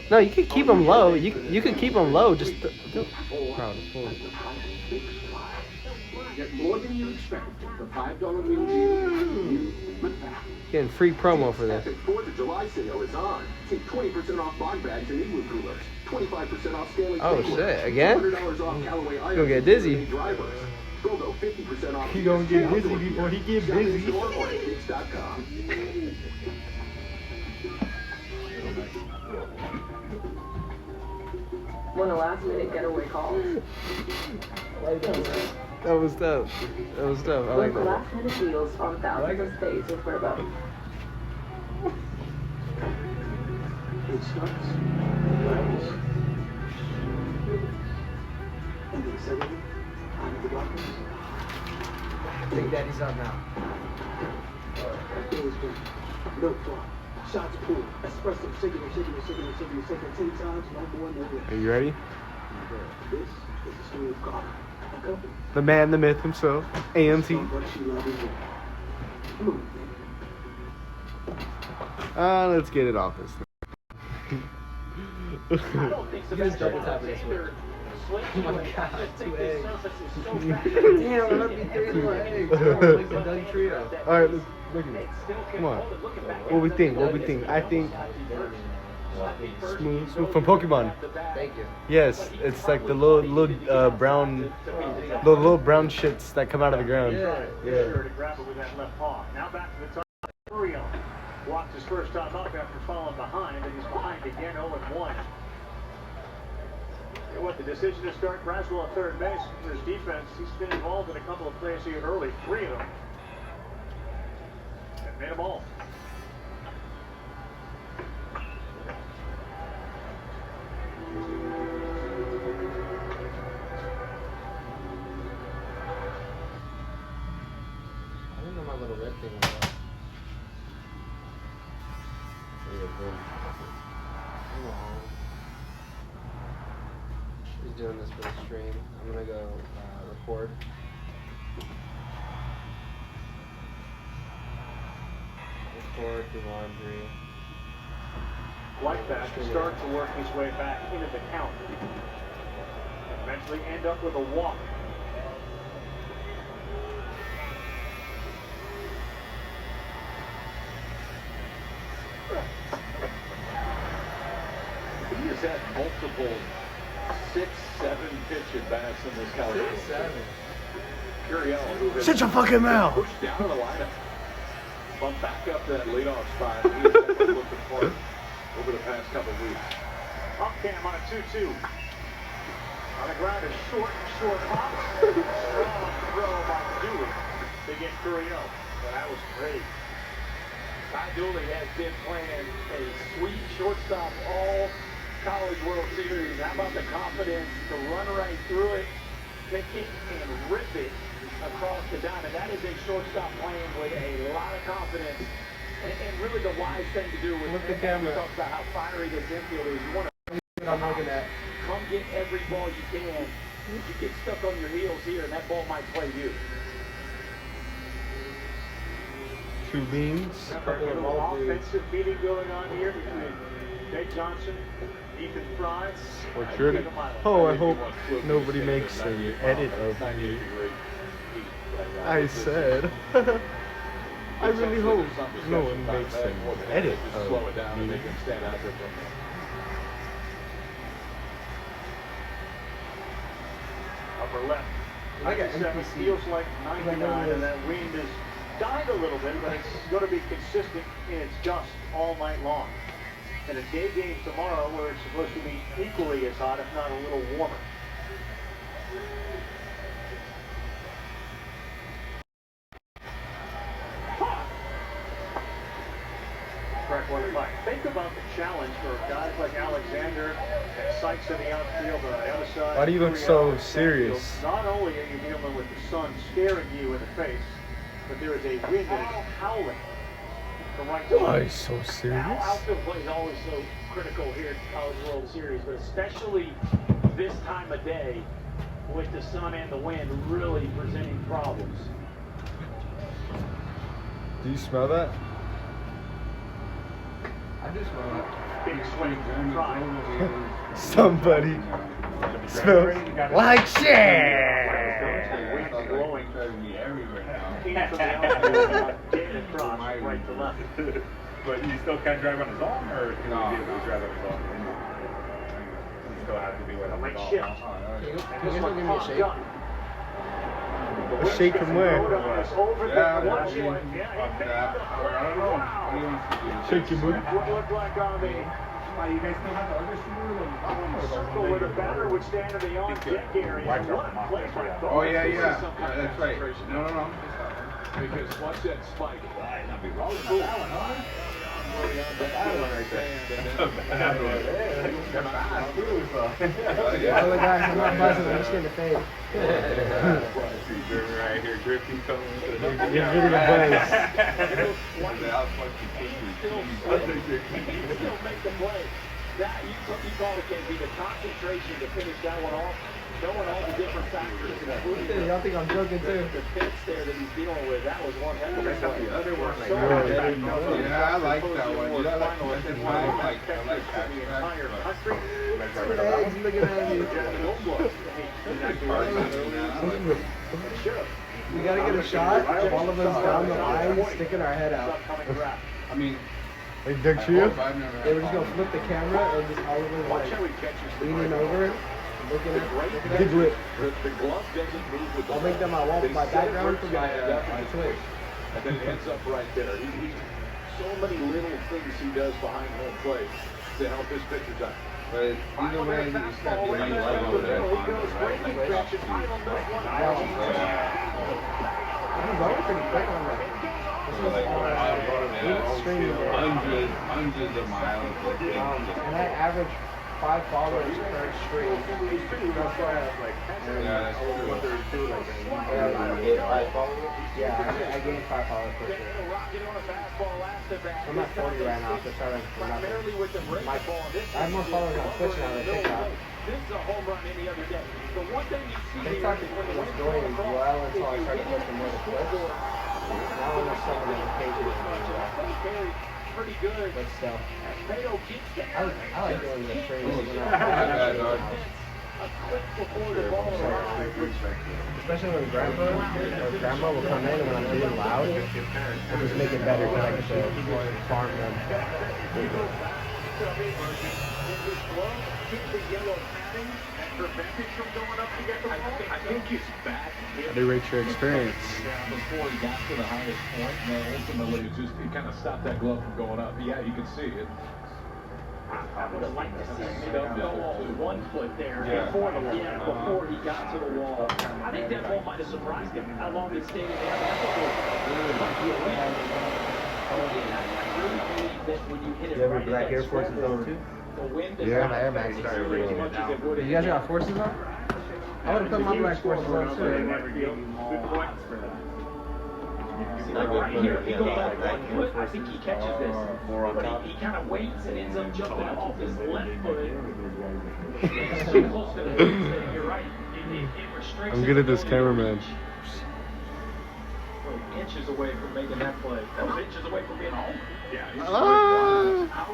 No, you could keep him low. You could keep him low. Just crowd is full. Get more than you expect. The $5 meal deal. Getting free promo for this. Epic 4th of July sale is on. Take 20% off bond bags and igloo coolers. 25% off Stanley. Oh shit! Again? $100 off Callaway He's gonna get dizzy. drivers. Go 50% off. He gonna get dizzy before he get busy. One of last minute getaway calls. That was tough. That was tough. I like that. Last minute deals on thousands of stays with whereabouts. It starts. And they suddenly, out of the darkness, Big Daddy's up now. feels good. No fun. Shots pulled. Espresso, shaking and shaking and shaking and shaking and shaking 10 times, no more, no less. Are you ready? This is the story of God. A couple. The man, the myth himself, AMT. But she loved him. Move. Let's get it off this thing. I don't think Sebastian Alexander slipped to it. I just think this surface is so fast. Damn, it must be 3 more eggs. Alright, let's look at it. Come on. What we think? What we think? I think smooth from Pokemon. Thank you. Yes, it's like the little brown shits that come out of the ground. Sure to grab it with that left paw. Now back to the top. Uriel walked his first time up after falling behind, and he's behind again 0-1. And what the decision to start Braswell at third base for his defense, he's been involved in a couple of plays here early, 3 of them. And made them all. I didn't know my little red thing was up. He's doing this for the stream. I'm gonna go record. Record, do laundry. Like that, start to work his way back into the count. Eventually end up with a walk. He has had multiple 6-7 pitch at bats in this caliber. 6-7. Shut your fucking mouth. Pushed down to the lineup. Bumped back up that leadoff spot. He has definitely looked apart over the past couple of weeks. Up cam on a 2-2. On the ground is short hop. Strong throw by Dooley to get Curiel. Well, that was great. Ty Dooley has been playing a sweet shortstop all College World Series. How about the confidence to run right through it, pick it, and rip it across the diamond? That is a shortstop playing with a lot of confidence. And really the wise thing to do with the camera. Talks about how fiery this infield is. You want to I'm looking at. come get every ball you can. If you get stuck on your heels here, and that ball might play you. 2 beans. A little offensive meeting going on here between Jake Johnson, Ethan Fry. Oh, I hope nobody makes an edit of me. I said. I really hope no one makes an edit of me. Upper left. 97 feels like 99, and that wind has died a little bit, but it's going to be consistent in its gust all night long. And a day game tomorrow where it's supposed to be equally as hot, if not a little warmer. Think about the challenge for guys like Alexander and Sykes in the outfield, on the other side. Why do you look so serious? Not only are you dealing with the sun scaring you in the face, but there is a wind that is howling the right Why so serious? Outfield play is always so critical here at the College World Series, but especially this time of day with the sun and the wind really presenting problems. Do you smell that? I just want Big swing, try. Somebody smells like shit. Blowing. Right to left. But you still can't drive on his own, or can you be able to drive on his own? You still have to be with him. Right on shift. Can you give me a shake? A shake from where? Yeah, fuck that. I don't know. What do you want to do? Shake your booty. What looked like on the You guys still have the other shooter? circle where the batter would stand in the on-deck area. Oh, yeah. That's right. No. Because once that spike, I'll be rolling on that one, huh? All the guys, I'm not buzzing, I'm just getting the fade. Right here, drifting coming. You're really the buzz. Still make the play. That you call it can be the concentration to finish that one off. Knowing all the different factors, including Y'all think I'm joking too? the pitch there that he's dealing with, that was one heck of a play. The other one, So yeah, I like that one. You know, that's why I like the entire country. Legs looking at you. We gotta get a shot of all of us down the line, sticking our head out. I mean, Like Doug Trio? They were just gonna flip the camera and just all of us like leaning over, looking at Big lip. The glove doesn't move with the I'll make that my wall, my background for my Twitch. And then it ends up right there. He so many little things he does behind home plate to help his pitchers out. but either way, you just got to be right over there. I'm going pretty quick on that. Hundreds of miles. And I average 5 followers per stream. Yeah, that's true. Yeah, I gained 5 followers per stream. I'm at 40 right now, so sorry for nothing. I have more followers on Twitch now than TikTok. This is a home run any other day. The one thing you see TikTok was going well until I started posting more to Twitch. Now I'm just some of the pages. pretty good. But still, I like doing the streams especially when grandpa or grandma will come in and when I'm being loud, I'll just make it better because I get to farm them. I think it's back. How do you rate your experience? Before he got to the highest point, and ultimately it kind of stopped that glove from going up. Yeah, you can see it. I would have liked to see him go off with 1 foot there before he got to the wall. I think that ball might have surprised him how long it stayed in there. You ever Black Air Forces on too? Yeah. My Air Max started reading. You guys got Forces on? I would have put my Black Forces on too. Right here, he goes up 1 foot. I think he catches this. But he kind of waits and ends up jumping off his left foot. So close to the fence. You're right. It restricts I'm good at this cameraman. inches away from making that play. That was inches away from being home. Ah.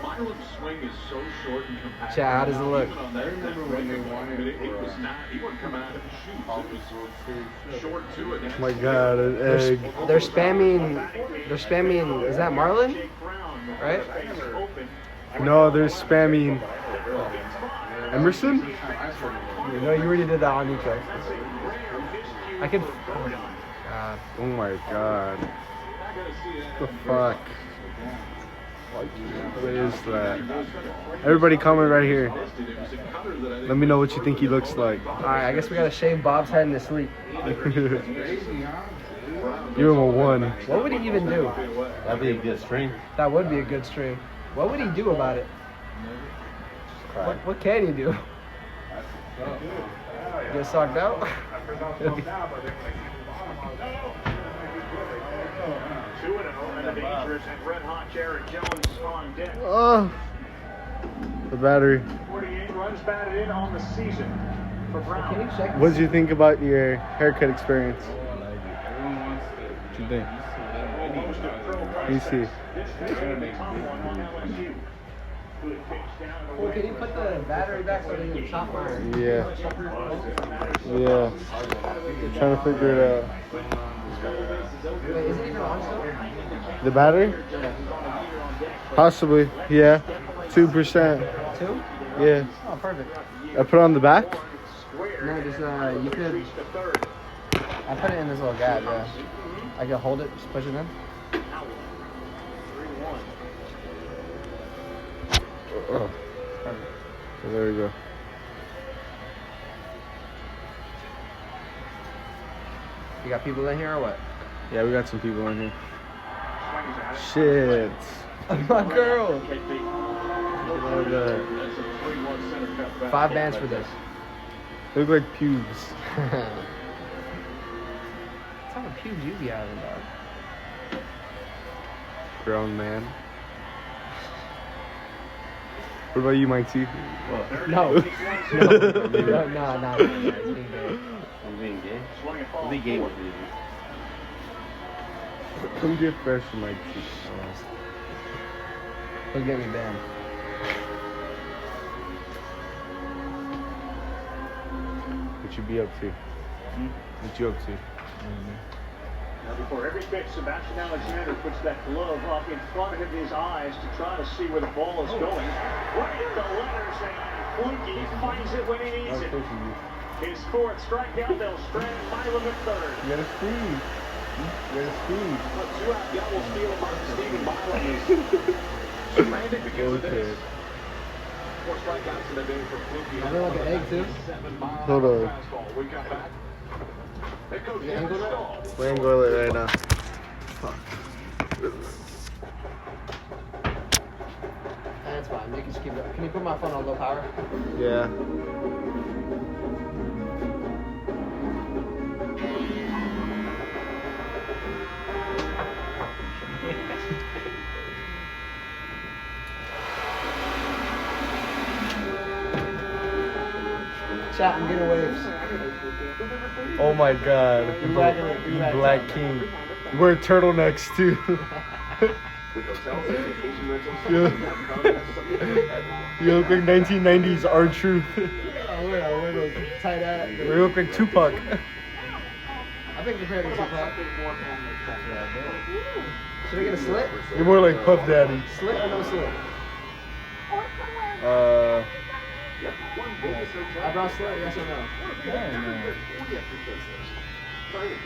Milam's swing is so short and compact. Chad, how does it look? I remember when they wanted It was not. He wasn't coming out of his shoes. It was short to it. Oh my god, an egg. They're spamming, is that Marlin? Right? No, they're spamming Emerson? No, you already did that on Nico. I could. Oh my god. What the fuck? What is that? Everybody comment right here. Let me know what you think he looks like. Alright, I guess we gotta shave Bob's head in his sleep. Give him a 1. What would he even do? That'd be a good stream. That would be a good stream. What would he do about it? What can he do? Get sucked out? 2-0, and the dangerous and red-hot Jared Jones on deck. Oh, the battery. 48 runs batted in on the season for Brown. Can you check? What did you think about your haircut experience? What you think? Let me see. Well, can you put the battery back so they can top iron? Yeah. Yeah. Trying to figure it out. Wait, is it even on still? The battery? Possibly. Yeah. 2%. 2? Yeah. Oh, perfect. I put it on the back? No, just you could. I put it in this little gap. Yeah. I can hold it. Just push it in. Oh. So there we go. You got people in here or what? Yeah, we got some people in here. Shit. My girl. Look at that. 5 bands for this. They look like pubes. What type of pubes you be having, dog? Grown man. What about you, Mike T? No. No. It's being gay. I'm being gay. I'll be gay with you. Come get fresh from Mike T. He'll get me banned. What you be up to? What you up to? Now, before every pitch, Sebastian Alexander puts that glove up in front of his eyes to try to see where the ball is going. Right at the letters, and Flinky finds it when he needs it. His 4th strikeout, they'll strand Milam at 3rd. You gotta speed. You gotta speed. A 2-out double steal by Stephen Milam. Stranded because of this. 4 strikeouts in the day for Flinky. I feel like an egg too. Hold on. We come back. Head coach You angled it? We angle it right now. That's fine. You can just keep it. Can you put my phone on low power? Yeah. Chat, I'm getting waves. Oh my god. You Black King. Wear turtlenecks too. You look like 1990s R-Truth. I wear those tight ass. You look like Tupac. I think compared to Tupac. Should I get a slit? You're more like Puff Daddy. Slit or no slit? Eyebrow slit, yes or no?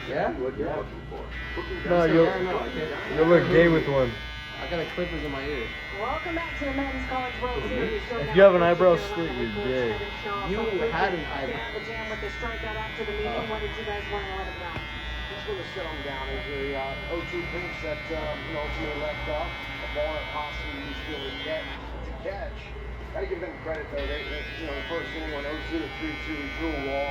Yeah? No, you'll look gay with one. I got a clippers in my ear. Welcome back to the Men's College World Series. If you have an eyebrow slit, you're gay. You had an eyebrow. The jam with the strikeout after the meeting. What did you guys want to let him know? Just going to set him down as a 0-2 pitch that ultimately left off. A ball that possibly he still to catch. Got to give them credit though. They the first inning went 0-2 to 3-2, drew a wall.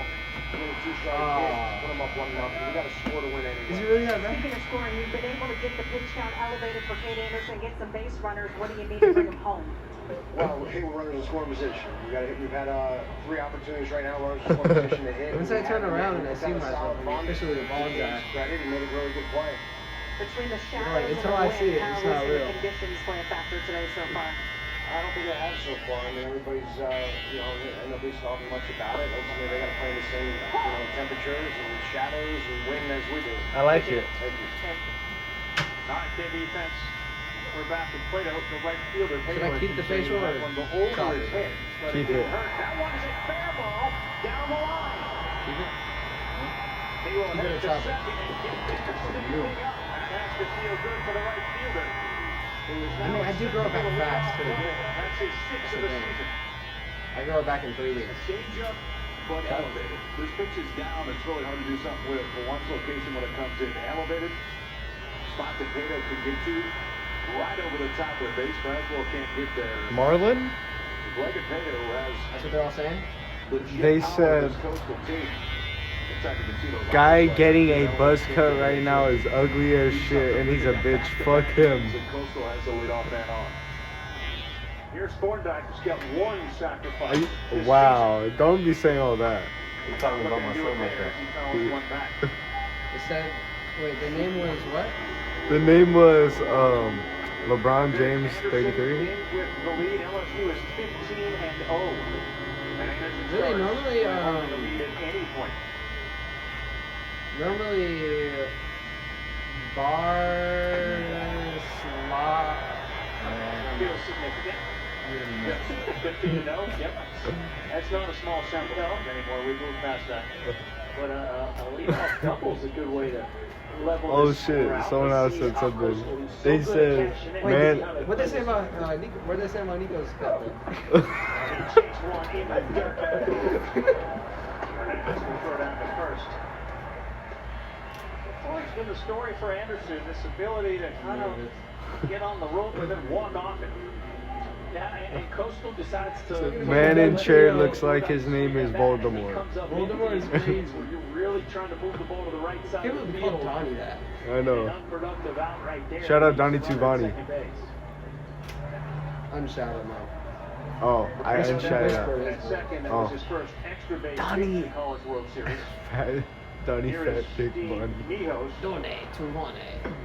And then a 2-strike pitch, put them up 1-0. We got to score to win anyway. Did you really have that? Speaking of scoring, you've been able to get the pitch count elevated for Kate Anderson, get some base runners. What do you need to bring them home? Well, we're runners in scoring position. We've had 3 opportunities right now, runners in scoring position to hit. Once I turn around and I see myself, I'm officially the ball guy. Credit, he made a really good play. Between the Like, shadows until and I the see wind, it, it's how not is real. the conditions play a factor today so far? I don't think it has so far. I mean, everybody's, nobody's talking much about it. Ultimately, they got to play in the same, temperatures and shadows and wind as we do. I like it. Thank you. All right, K defense. We're back with Plato, the right fielder. Should I keep the facial or chop it? Keep it. That one's a fair ball down the line. Keep it? He will Keep it or head to chop it? second and get this standing up. And that's to feel good for the right fielder. I mean, I do grow back fast too. That's his 6th of the season. I grow back in 3 weeks. Change up, but elevated. This pitch is down. It's really hard to do something with it. For one location when it comes in elevated, spot that Plato can get to right over the top of the base. Fastball can't get there. Marlin? Blake Pato has That's what they're all saying? legit They power said- in this coastal team. Guy getting a buzz cut right now is ugly as shit, and he's a bitch. Fuck him. Coastal has the lead off man on. Here's Thorndike, who's got one sacrifice. Wow, don't be saying all that. You're talking about my son like that. It said, wait, the name was what? The name was LeBron James 33. With the lead, LSU is 15-0. And Anderson Really, starts normally, the lead at any point. Normally, bar slot. Feels significant. 15-0, yep. That's not a small sample anymore. We've moved past that. But a leadoff double is a good way to level Oh this shit, score out. someone else said something. They said, man. What they say about Nico? What did they say about Nico's cut? Chase one in the dirt. Hernandez will throw down the first. It's always been the story for Anderson, this ability to kind of get on the rope and then walk off it. Yeah, and Coastal decides to... Man in chair looks like his name is Voldemort. Voldemort is crazy. Where you're really trying to move the ball to the right side Give of the him field. Donnie that. I know. An unproductive out right there. Shout out Donnie Tuvani. Unshout him out. Oh, I unshouted out. That second, that was his first extra base hit in the College World Series. Donnie Here Fat is Dick Steve Bunny. Mijos. Donnie Tuvani.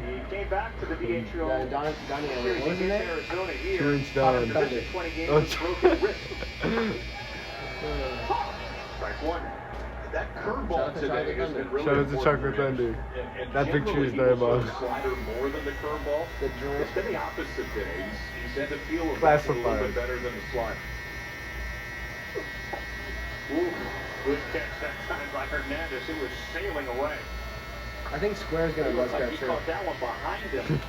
He came back to the DHO Donnie, series what was his against name? Arizona here. 2 inch down. After 20 games Oh, with broken wrist. Strike one. That curveball today has been really Shout out to important Chocolate for him. Thunder. And That picture generally, is he will throw diabolical. the slider more than the curveball. It's been the opposite today. He's had the feel of that a little Classified. bit better than the slider. Ooh, good catch that time by Hernandez. It was sailing away. I think Square's gonna It buzz looked like cut he too. caught that one behind him.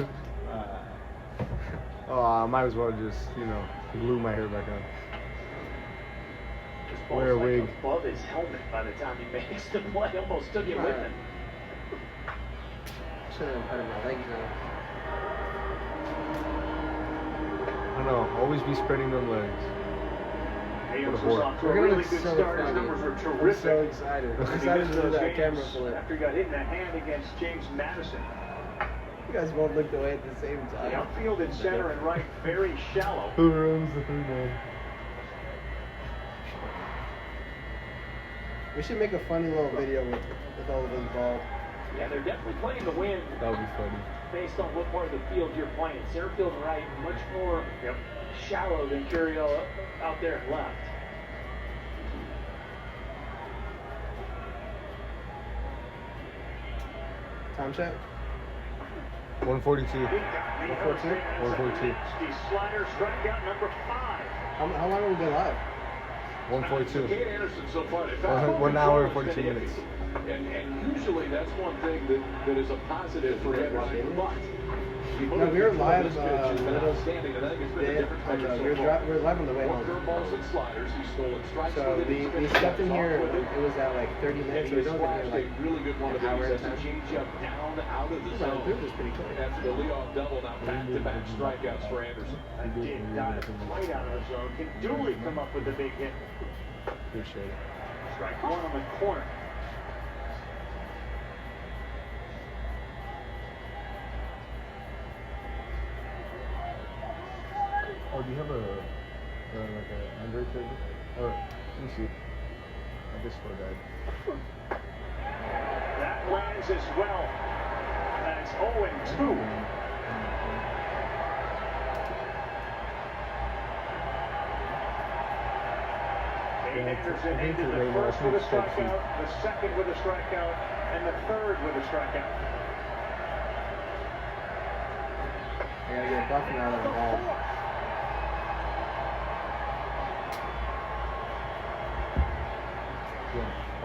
Oh, I might as well just, glue my hair back on. This ball's Wear a like wig. above his helmet by the time he makes the play. Almost took it with him. Should have put my legs out. I don't know, always be spreading them legs. Hayes was whore. off to a We're gonna really look good so start. His funny. numbers were I'm terrific. so excited. I'm He excited missed to do those that camera games flip. after he got hit in the hand against James Madison. You guys both looked away at the same The time. outfield and center and right very shallow. Who runs the 3-man? We should make a funny little video with all of those balls. Yeah, they're definitely playing the wind That would be funny. based on what part of the field you're playing. Center field and right, much more shallow than Curiel out there and left. Time check? 142. 142? 142. Slider strikeout number 5. How long have we been live? 142. Kate Anderson so far. 1 hour and 42 minutes. And usually that's one thing that is a positive for Anderson. But No, we were live this pitch has been outstanding, and I think it's been a different pitcher so far. we were live on the way More home. curveballs and sliders. He's stolen strikes So with it. we stepped in here, it was at like 30 And minutes, he so we has don't get flashed here a like really good one of an hour these and as a change up down out of the Running zone. through was pretty quick. After the leadoff double, now back-to-back strikeouts for Anderson. And did dive right out of the zone. Can Dooley come up with a big hit? Appreciate it. Strike one on the corner. Oh, do you have like a Android server? Or, let me see. I just for that. That lands as well. And it's 0-2. Kate Anderson ended the first with a strikeout, the second with a strikeout, and the third with a strikeout. I gotta get Buffy out of the ball.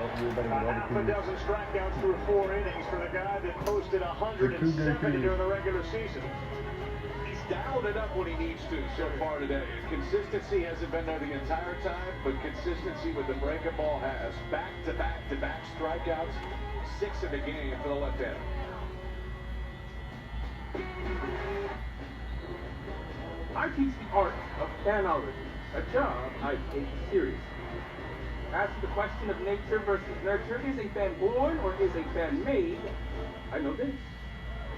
Half a dozen strikeouts through 4 innings for the guy that posted 170 during the regular season. He's dialed it up when he needs to so far today. Consistency hasn't been there the entire time, but consistency with the breaking ball has. Back-to-back-to-back strikeouts, 6 in the game for the left-hander. I teach the art of canology, a job I take seriously. As to the question of nature versus nurture, is a fan born or is a fan made? I know this.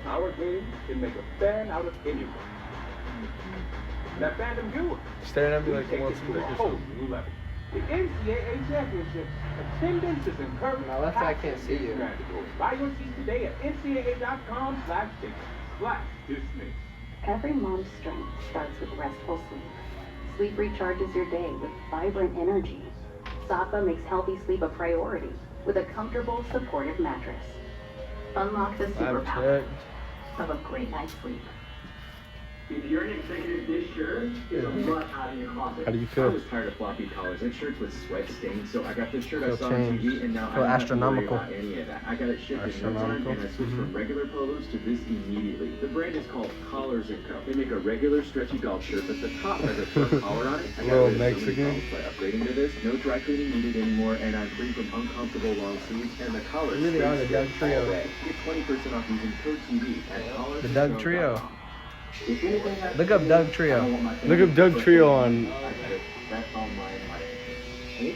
Our game can make a fan out of anyone. That fandom viewer. Staring at me like take he it wants some to a dick or whole something. new level. The NCAA Championship. Attendance is encouraged. Now that's why I can't see you. Buy your seats today at ncaa.com/tickets/dismiss. Every mom's strength starts with restful sleep. Sleep recharges your day with vibrant energy. Sapa makes healthy sleep a priority with a comfortable, supportive mattress. Unlock the superpower of a great night's sleep. If you're an executive, this shirt is a must have in your closet. How do you I feel? was tired of floppy collars and shirts with sweat stains, so I got this shirt I Feel saw on changed. TV, and now Feel I don't have to astronomical. worry about any of that. I got it shipped in no time, Astronomical? and I switched from regular polos to this immediately. The brand is called Collars & Co. They make a regular stretchy golf shirt, but the top has a short collar on it. I got Little rid of so many Mexican. problems by upgrading to this. No dry cleaning needed anymore, and I'm free from uncomfortable long sleeves, and the collar You really are the Doug Trio. Get 20% off using code TV at The Doug Trio. collarsandco.com. If anything has Look to up change, Doug I Trio. don't want my Look up Doug Trio on. That's all mine.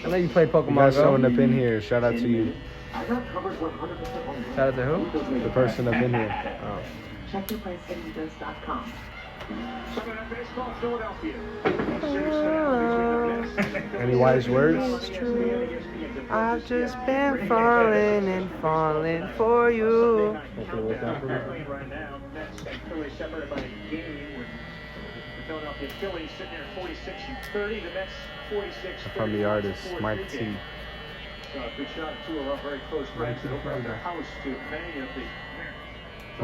I know you play You Pokemon guys Go. showing up in here. Shout out to you. I got covered 100% on Shout out to who? The person up in here. Oh. Check your price at ebooz.com. Sunday Night Baseball, Philadelphia. Any wise words? I've just been falling and falling for you. Hopefully it worked out for me. Right now, Mets and Phillies separated by a game with the Philadelphia Phillies sitting there 46-30. The Mets 46. From the artist, Mike T. Good shot at two of our very close friends that opened up their house to many of the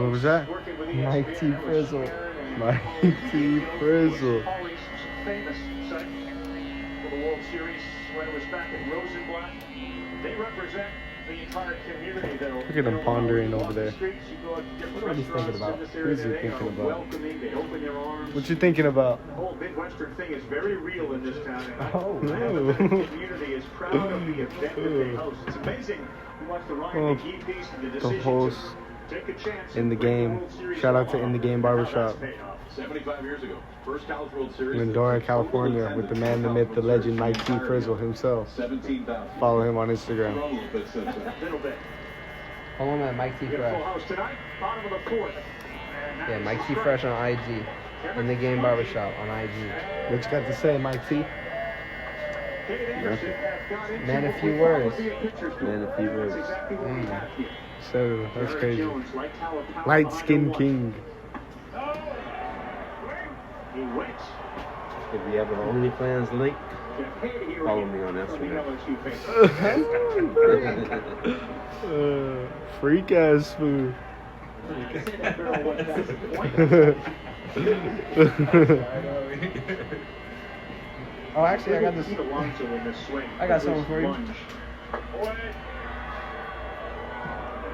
What was that? working with Mike ESPN. T. That was Frizzle. Sharon and Mike Paulie. T. Frizzle. Paulie's famous site for the World Series when it was back in Rosenblatt. They represent the entire community. Look at him pondering over there. What are you thinking about? What is he thinking about? Welcoming, they open their arms. What you thinking about? The whole Midwestern thing is very real in this town. And Oh, the no. community is proud of the event that they host. It's amazing. You watch the Ryan Oh, McGee piece and the the decision host to take a chance in the and bring game. World Series Shout out to along. In the Game How Barbershop. that's paid off. 75 years ago, first College World Series. Glendora, California, with the man, the myth, the legend, Mike T. Frizzle himself. 17,000. Follow him on Instagram. Little bit. Follow him at Mike T. We got a full Fresh. house tonight, bottom of the fourth. And Yeah, that Mike is T. Fresh on IG. In the Game Barbershop on IG. What you got to say, Mike T? Kate Anderson has got into Man, a what few we words. call the pictures group. Man, a few That's words. exactly what we have here. So, that's Eric crazy. Jones, light tower power Light behind Skin the one. King. He waits. If you have an OnlyFans link, To pay here follow again me on from the Instagram. LSU face. Freak ass food. Oh, actually, I got this. Alonso in this swing. I got something for you. Lunge. Away.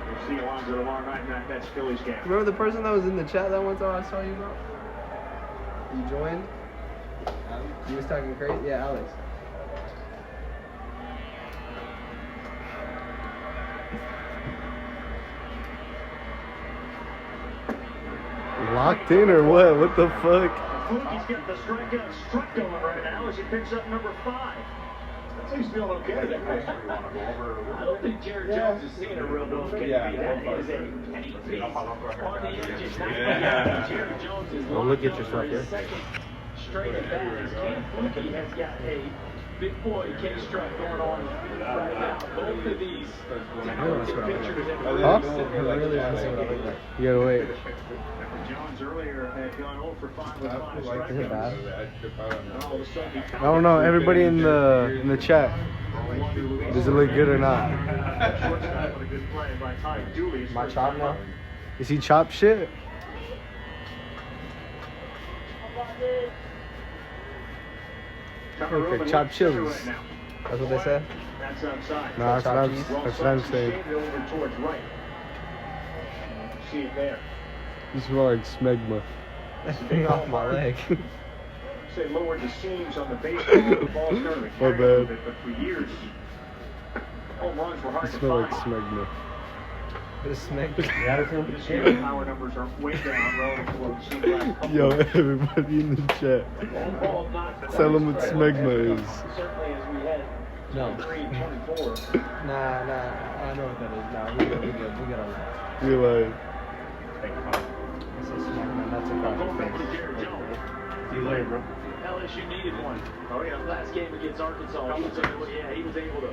We'll see Alonso tomorrow night in that Mets Phillies game. Remember the person that was in the chat that one time I saw you about? You joined? You was talking crazy? Yeah, Alex. Locked in or what? What the fuck? He's got the strike going right now as he picks up number 5. He's feeling okay. I don't think Jared Jones is seeing a real okay. That is a penny piece on the edge. Jared Jones is Well, look at yourself here. second straight at bat. As Ken Fluky has got a big boy K strike going on right now. Both of these talented pitchers have Huh? I really want to see what I look like. You gotta wait. Jones earlier had gone 0 for 5 with 5 Is it strikeouts. bad? And all of a sudden he I don't know. Everybody in the chat. Does it look good or not? My chop now? Is he chop shit? Okay, chop chilies. That's what they said? That's outside. No, that's what I'm saying. Over towards right. See it there. You smell like smegma. Off my leg. Say lowered the seams on the baseball. The ball's starting to My carry a little bad. bit, but for years, home runs were hard You to smell like find. smegma. This snake. This year, power numbers are way down relative to what we've seen the last couple Yo, of years. everybody in the chat. Ball not Tell them what quite smegma is. Certainly as we head No. 23-24. Nah. I know what that is. Nah, we good on that. You like. This is smacking my nuts across your face. See you later, bro. LSU needed one. Oh yeah, last game against Arkansas, he was able to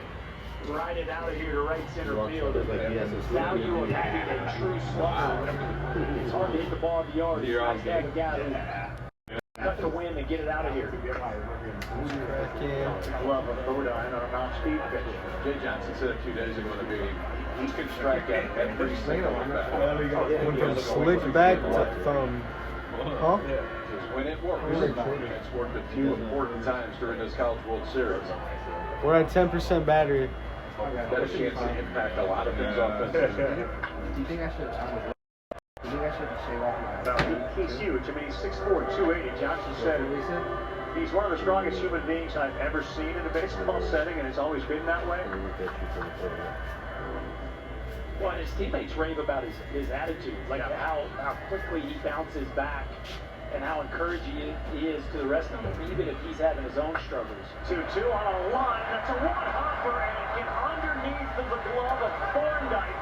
ride it out of here to right center field. The value of having a true slugger. It's hard to hit the ball in the yard. It's nice to have a guy who cut the wind and get it out of here. Love a throw down on an off-speed pitch. Jay Johnson said a few days ago in the meeting, he could strike out every single bat. Went from slick back to from. Huh? Because when it works, it's worked a few important times during this College World Series. We're at 10% battery. Got a chance to impact a lot of things offensively. Do you think I should shave off my... He's huge. I mean, he's 6'4", 280. Johnson said he's one of the strongest human beings I've ever seen in a baseball setting, and it's always been that way. Well, and his teammates rave about his attitude, like how quickly he bounces back and how encouraging he is to the rest of them, even if he's having his own struggles. 2-2 on a line. That's a one-hopper, and it get underneath of the glove of Thorndike.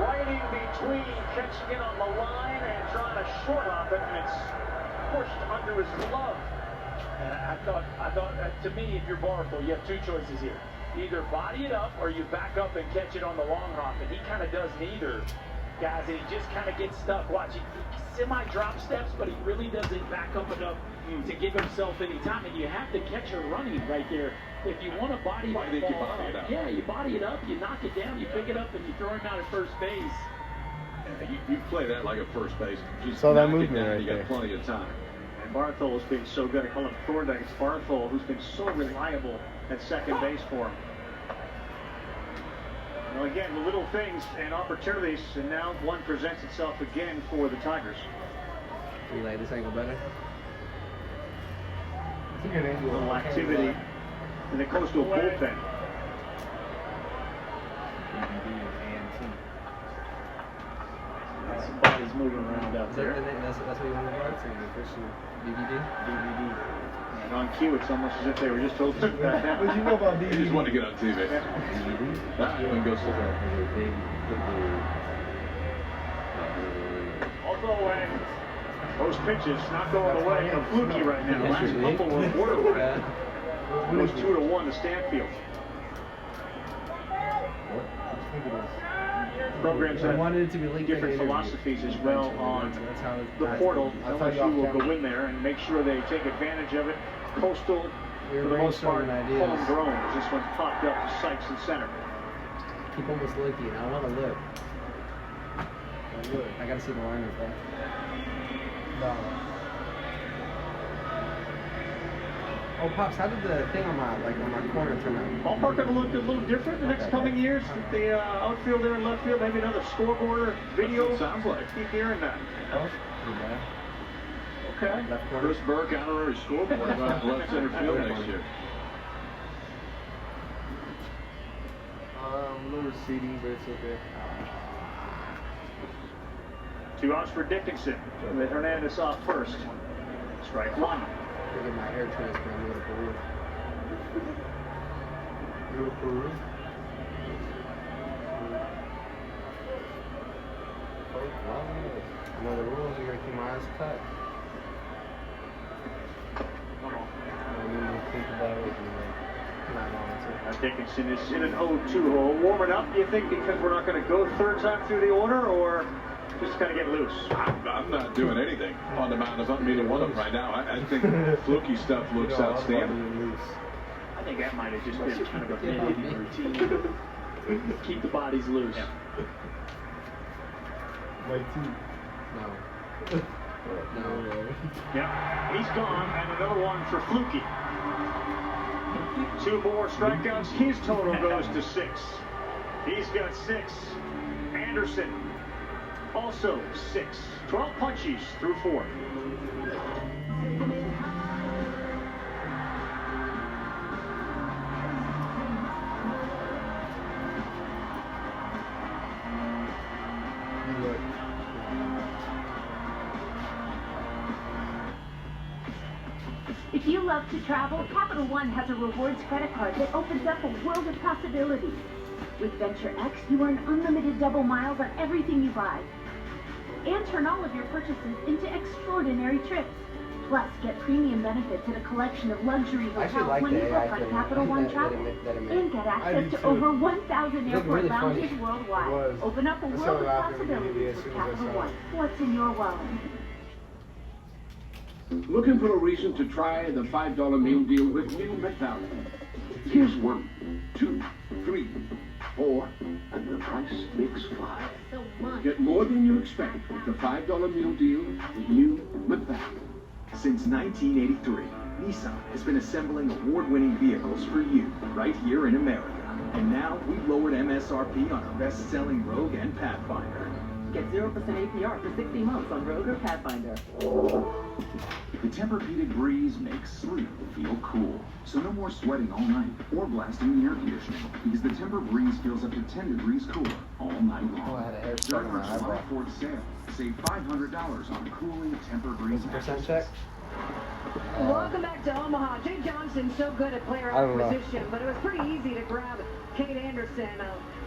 Right in between, catching it on the line and trying to short hop it, and it's pushed under his glove. And I thought, to me, if you're Barthel, you have two choices here. Either body it up or you back up and catch it on the long hop. And he kind of does neither, guys, and he just kind of gets stuck. Watch, he semi-drop steps, but he really doesn't back up enough to give himself any time. And you have to catch her running right there. If you want to body it up, yeah, you body it up, you knock it down, you pick it up, and you throw him out at first base. You play that like a first base. Just saw that knock it movement down, right you got there. plenty of time. And Barthel has been so good. I call him Thorndike. It's Barthel who's been so reliable at second base for him. Well, again, the little things and opportunities, and now one presents itself again for the Tigers. You like this angle better? It's a good angle. A little activity in the Coastal bullpen. Somebody's moving around out there. That's what you want to watch? DVD? And on cue, it's almost as if they were just told to back down. What do you know about He DVD? just wanted to get on TV. When goes Although those pitches not going away from Fluky right now. Last couple were borderline. It was 2-1 to Stanfield. Programs I have wanted it to be linked different in the interview. philosophies as well on That's how the portal. I thought LSU will y'all go in there and make sure they take advantage of it. Coastal, We're for the most part, brainstorming ideas. homegrown. This one's popped up to Sykes and center. Keep almost looking. I want to look. I gotta see the lineup though. No. Oh, Pops, how did the thing on my corner turn out? Ballpark going to look a little different in the next coming years. The outfield there and left field, maybe another scoreboard or video. That's what it sounds like. Keep hearing that. Oh, pretty bad. Okay. Left corner. Chris Burke, honorary scoreboard about left center field next year. A little receding, but it's okay. 2 outs for Dickinson with Hernandez off first. Strike one. I get my hair transplant. Go to Peru. Go to Peru. I know the rules. You gotta keep my eyes cut. I mean, you think about it. Dickinson is in an 0-2 hole. Warming up, do you think, because we're not going to go third time through the order, or just kind of get loose? I'm not doing anything on the mound. I'm either one of them right now. I think fluky stuff looks outstanding. I think that might have just been kind of a mid-inning routine. Keep the bodies loose. Yeah. My team. No. No. Yeah, he's gone, and another one for Fluky. 2 more strikeouts. His total goes to 6. He's got 6. Anderson also 6. 12 punchies through 4. If you love to travel, Capital One has a rewards credit card that opens up a world of possibilities. With Venture X, you earn unlimited double miles on everything you buy. And turn all of your purchases into extraordinary trips. Plus, get premium benefits at a collection of luxury hotels when you book on Capital One Travel. And get access to over 1,000 airport lounges worldwide. Open up a world of possibilities with Capital One. What's in your wallet? Looking for a reason to try the $5 meal deal with new McValue? Here's 1, 2, 3, 4, and the price makes 5. So much. Get more than you expect with the $5 meal deal with new McValue. Since 1983, Nissan has been assembling award-winning vehicles for you, right here in America. And now we've lowered MSRP on our best-selling Rogue and Pathfinder. Get 0% APR for 60 months on Rogue or Pathfinder. The Tempur-Pedic Breeze makes sleep feel cool. So no more sweating all night or blasting the air conditioning, because the Tempur Breeze feels up to 10 degrees cooler all night long. Oh, I had a hair During on my our July eyebrow. 4th sale, save $500 on cooling Tempur Breeze Percent check? Welcome back to Omaha. Jay Johnson's so good at player I don't know. acquisition, but it was pretty easy to grab Kate Anderson.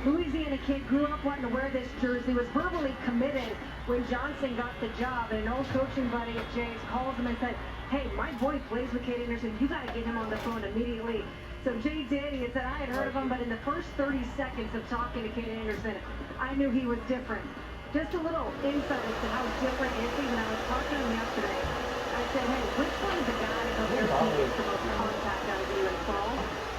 Louisiana kid, grew up wanting to wear this jersey, was verbally committed when Johnson got the job, and an old coaching buddy of Jay's calls him and said, hey, my boy plays with Kate Anderson. You got to get him on the phone immediately. So Jay did. He said, I had heard of him, but in the first 30 seconds of talking to Kate Anderson, I knew he was different. Just a little insight as to how different is he. When I was talking to him yesterday, I said, hey, which one of the guys of your team gets the most contact out of you in fall?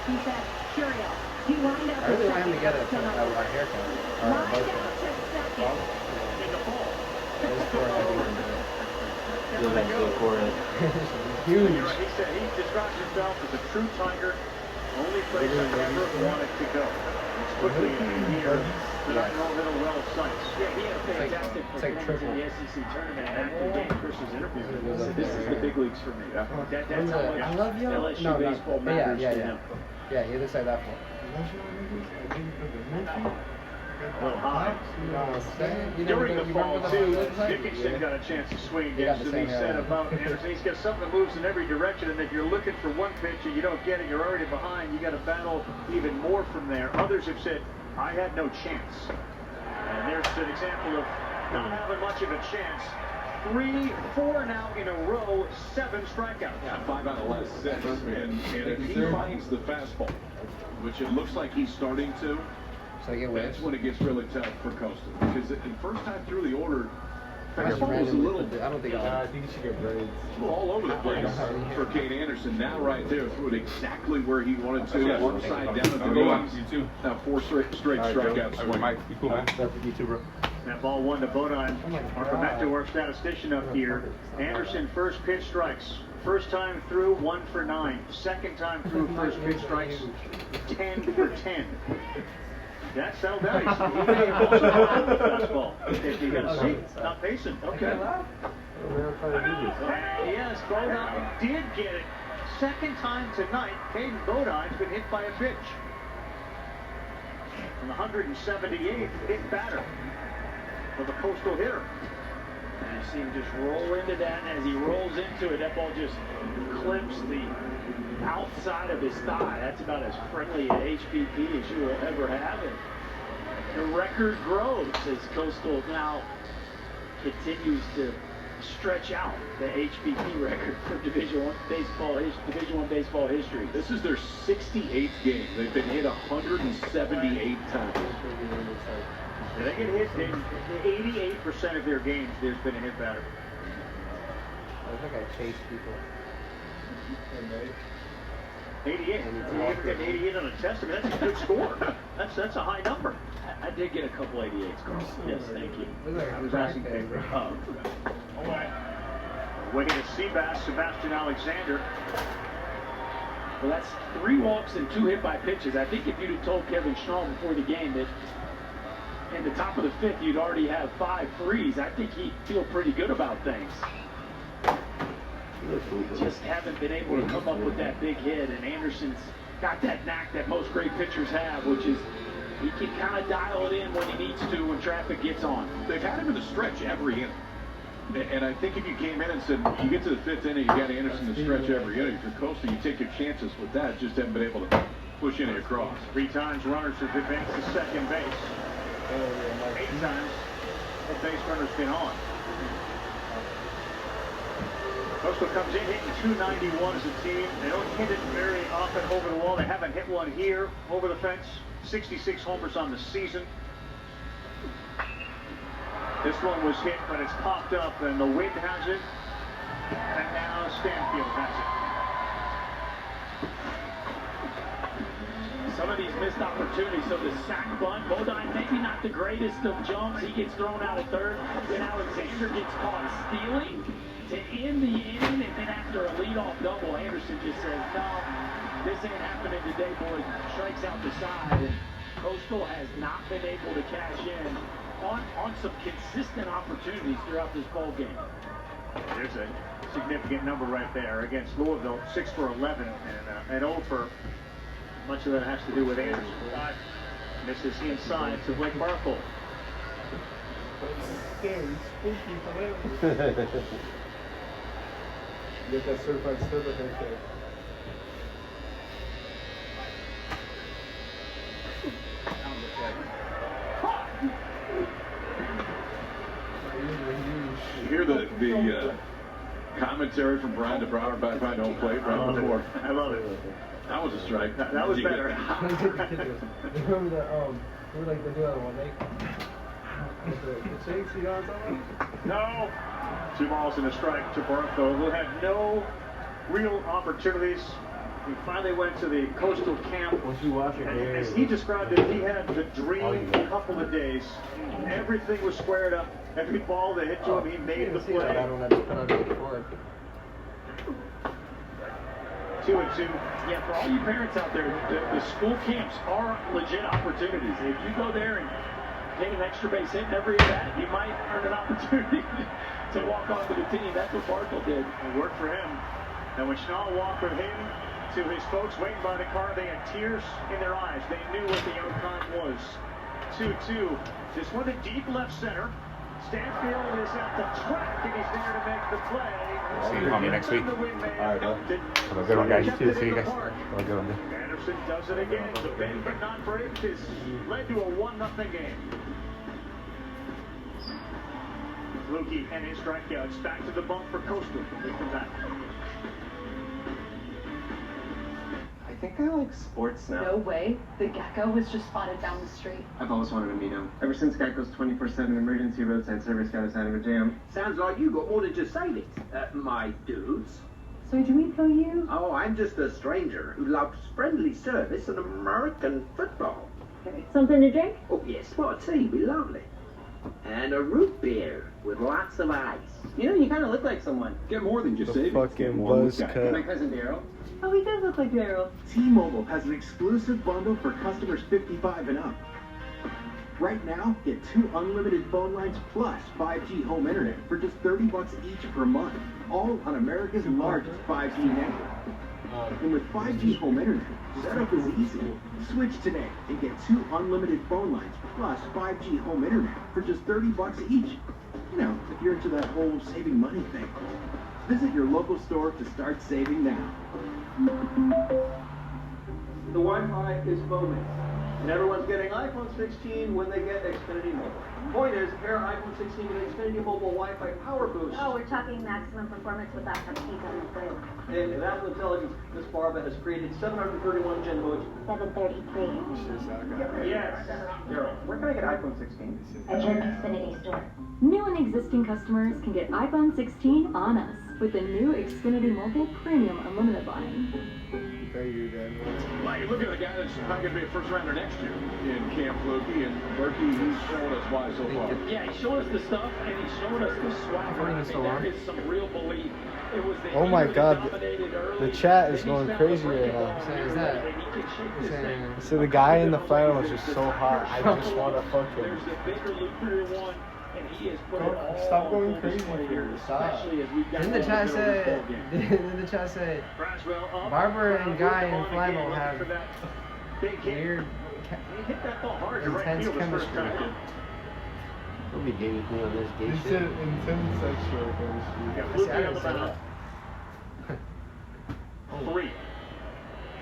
He said, Curio. He lined up I really want him to get a haircut. Or a lined both up to second. In the fall. Feel that good for it. Huge. You know, he said he describes himself as a true Tiger. Only place I ever wanted to go. It's quickly in a year that I know little well sights. Yeah, he had a fantastic performance in the SEC tournament. After the game, Chris was interviewing him. He said, this is the big leagues for me. That's how much I love you. LSU baseball matters to him. Yeah, he looks like that for. A little high. During the fall, too, Dickinson got a chance to swing against him. He said about Anderson, he's got something that moves in every direction, and if you're looking for one pitch and you don't get it, you're already behind. You got to battle even more from there. Others have said, I had no chance. And there's an example of not having much of a chance. 3, 4 now in a row, 7 strikeouts. Yeah, 5 out of the last 6. And if he finds the fastball, which it looks like he's starting to, that's when it gets really tough for Costa. Because the first time through the order, fastball was a little, I don't think I think you should get braids. all over the place for Kate Anderson. Now right there, threw it exactly where he wanted to. One side down at the knees. You too. Now 4 straight strikeouts. Mike, you cool, man? You too, bro. That ball 1 to Bodine. Welcome back to our statistician up here. Anderson, first pitch strikes. First time through, 1 for 9. Second time through, first pitch strikes, 10 for 10. That settled down. He may have also had the fastball. If you got a seat, not pacing. Okay. Yes, Bodine did get it. Second time tonight, Caden Bodine's been hit by a pitch. From the 178th hit batter for the Coastal hitter. And you see him just roll into that, and as he rolls into it, that ball just clips the outside of his thigh. That's about as friendly an HPP as you will ever have. And the record grows as Coastal now continues to stretch out the HPP record for Division I baseball history. This is their 68th game. They've been hit 178 times. They get hit in 88% of their games. There's been a hit batter. I think I chase people. 88. You get 88 on a test. I mean, that's a good score. That's a high number. I did get a couple 88 scores. Yes, thank you. I was asking favor. Waiting to Seabass, Sebastian Alexander. Well, that's 3 walks and 2 hit by pitches. I think if you'd have told Kevin Schnall before the game that in the top of the 5th you'd already have 5 threes, I think he'd feel pretty good about things. Just haven't been able to come up with that big hit, and Anderson's got that knack that most great pitchers have, which is he can kind of dial it in when he needs to when traffic gets on. They've had him in the stretch every inning. And I think if you came in and said, you get to the 5th inning, you got Anderson to stretch every inning. If you're Coastal, you take your chances with that. Just haven't been able to push in across. 3 times runners have advanced to second base. 8 times the base runners been on. Coastal comes in hitting 291 as a team. They don't hit it very often over the wall. They haven't hit one here over the fence. 66 homers on the season. This one was hit, but it's popped up, and the wind has it. And now Stanfield has it. Some of these missed opportunities. So the sack bunt, Bodine maybe not the greatest of jumps. He gets thrown out at third. Then Alexander gets caught stealing to end the inning, and then after a leadoff double, Anderson just says, no, this ain't happening today, boys. Strikes out the side, and Coastal has not been able to cash in on some consistent opportunities throughout this ball game. There's a significant number right there against Louisville, 6 for 11, and 0 for, much of that has to do with Anderson. Misses inside to Blake Barkle. Get that certified step right there. You hear the commentary from Brian DeBrouwer back behind home plate right before. I love it. That was a strike. That was better. Remember that? We were like the other one, the shakes you got something? No. 2 balls and a strike to Barkle, who had no real opportunities. He finally went to the Coastal camp. And as he described it, he had the dream couple of days. Everything was squared up. Every ball that hit to him, he made the play. 2-2. Yeah, for all you parents out there, the school camps are legit opportunities. If you go there and get an extra base hit in every event, you might earn an opportunity to walk onto the team. That's what Barkle did. It worked for him. And when Schnall walked with him to his folks waiting by the car, they had tears in their eyes. They knew what the outcome was. 2-2. This one to deep left center. Stanfield is at the track, and he's there to make the play. See you on me next week. Alright, bro. Have a good one, guys. You too. See you guys. Have a good one. Anderson does it again. The bend but not break has led to a 1-0 game. Lukey and his strikeouts back to the bump for Coastal. They come back. I think I like sports now. No way. The Gecko was just spotted down the street. I've always wanted to meet him. Ever since Geico's 24/7 emergency roadside service got us out of a jam. Sounds like you got more than just savings, my dudes. So do we know you? Oh, I'm just a stranger who loves friendly service and American football. Something to drink? Oh, yes, what tea would be lovely. And a root beer with lots of ice. You know, you kind of look like someone. Get more than just The savings. fucking BUZZCUT. My cousin Daryl. Oh, he does look like Daryl. T-Mobile has an exclusive bundle for customers 55 and up. Right now, get 2 unlimited phone lines plus 5G home internet for just $30 each per month. All on America's largest 5G network. And with 5G home internet, setup is easy. Switch today and get 2 unlimited phone lines plus 5G home internet for just $30 each. You know, if you're into that whole saving money thing. Visit your local store to start saving now. The Wi-Fi is booming, and everyone's getting iPhone 16 when they get Xfinity Mobile. Point is, pair iPhone 16 with Xfinity Mobile Wi-Fi Power Boost. Oh, we're talking maximum performance with backup speed on the phone. And with Apple Intelligence, Ms. Barba has created 731 Gen modes. 733. Yes. Daryl, where can I get iPhone 16? At your Xfinity store. New and existing customers can get iPhone 16 on us with the new Xfinity Mobile Premium Unlimited line. Mike, look at the guy that's not going to be a first rounder next year in Camp Lukey, and Berkey, he's showing us why so far. Yeah, he's showing us the stuff, and he's showing us the swagger. I mean, there is some real belief. It was the Oh my god, the chat is going crazy right now. So the guy in the final is just so hot. I just want to fuck him. There's the bigger Luke one, and he has put it all Stop going crazy here, especially as we've got Didn't the chat say Barber and Guy and Flannel have weird intense chemistry? Don't be gay with me on this gay He shit. said intense sexual chemistry. Fluky on the mound. 3.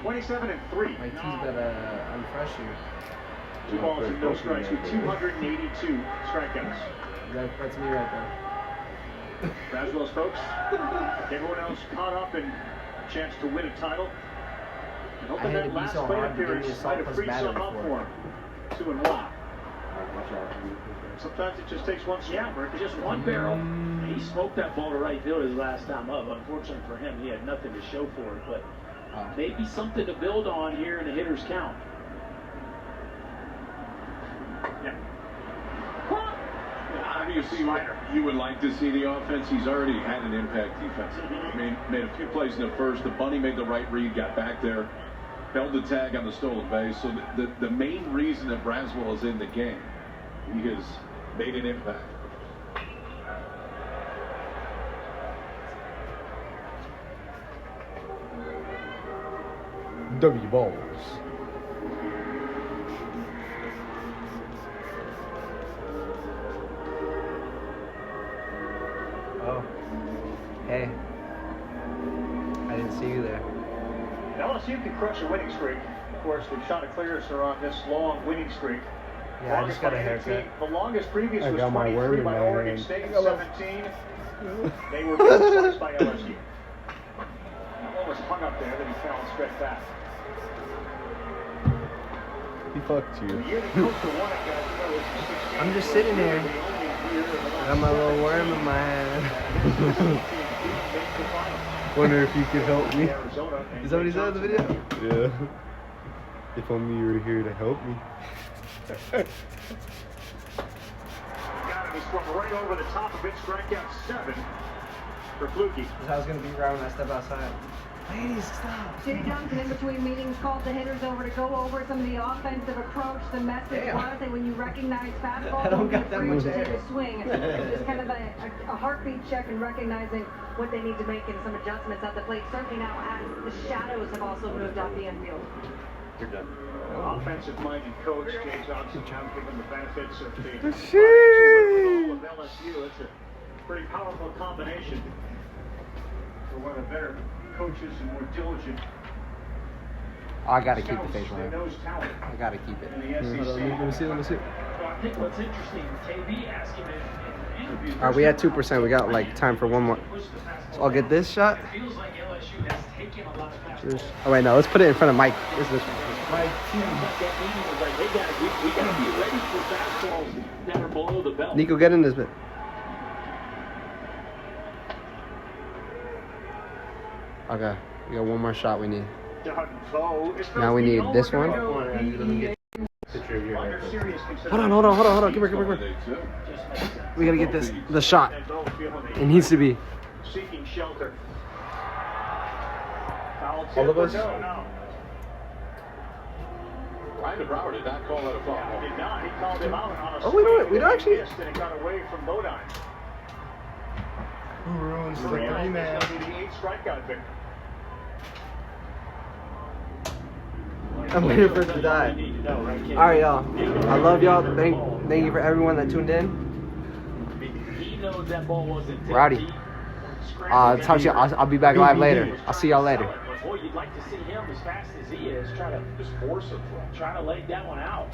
27 and 3. My teeth better unfresh here. 2 balls and no strikes with 282 strikeouts. That's me right there. Braswell's folks. Everyone else caught up and a chance to win a title. And hoping that last plate appearance might have freed something up for him. 2 and 1. Sometimes it just takes one swing. Yeah, just one barrel. He smoked that ball to right field his last time up. Unfortunately for him, he had nothing to show for it, but maybe something to build on here in the hitter's count. Yeah. Obviously, you would like to see the offense. He's already had an impact defensively. I mean, made a few plays in the first. The bunny made the right read, got back there, held the tag on the stolen base. So the main reason that Braswell is in the game, he has made an impact. W balls. Oh. Hey. I didn't see you there. LSU can crush a winning streak. Of course, the Chanticleers are on this long winning streak. Yeah, I just got a haircut. The longest previous I was got my worm 23 in by my Oregon hand. State, 17. They were beat twice by LSU. That one was hung up there, then he fell and straight back. He fucked you. The year that Costa won it, guys, you know, was 16. I'm just sitting here. I got my little worm in my hand. Wonder if you could help me. Is that what he said in the video? Yeah. If only you were here to help me. Got it. He swung right over the top of it, strikeout 7 for Fluky. This is how it's going to be right when I step outside. Ladies, stop. Jay Johnson in between meetings called the hitters over to go over some of the offensive approach. The message was that when you recognize fastballs, I don't got that much take air. a swing. Just kind of a heartbeat check and recognizing what they need to make and some adjustments at the plate. Certainly now as the shadows have also moved off the infield. You're done. Offensive-minded coach Jay Johnson now given the benefits of the Sheesh. of LSU. It's a pretty powerful combination for one of the better coaches and more diligent. Oh, I gotta keep the scouts. facial They hair. knows talent I gotta keep it. in the SEC. Hold on, let me see. Well, I think what's interesting, KB asked him in the interview. Alright, we at 2%. We got like time for one more. So I'll get this shot. It feels like LSU has taken a lot of fastballs. Oh wait, no, let's put it in front of Mike. This one. Mike, that meeting was like, we gotta be ready for fastballs that are below the belt. Nico, get in this bit. Okay, we got one more shot we need. Now we need this one. Hold on. Give her. We gotta get this, the shot. It needs to be. Seeking shelter. All of us? Ryan DeBrouwer did not call that a foul. Yeah, did not. He called him out on a Oh, we don't actually. and it got away from Bodine. Who ruins the Real three is man? going to be the 8th strikeout victim. I'm waiting for it to die. Alright, y'all. I love y'all. Thank you for everyone that tuned in. He knows that ball wasn't Rowdy. Talk to you. I'll be back live later. I'll see y'all later. But boy, you'd like to see him as fast as he is, trying to just force him, trying to lay that one out.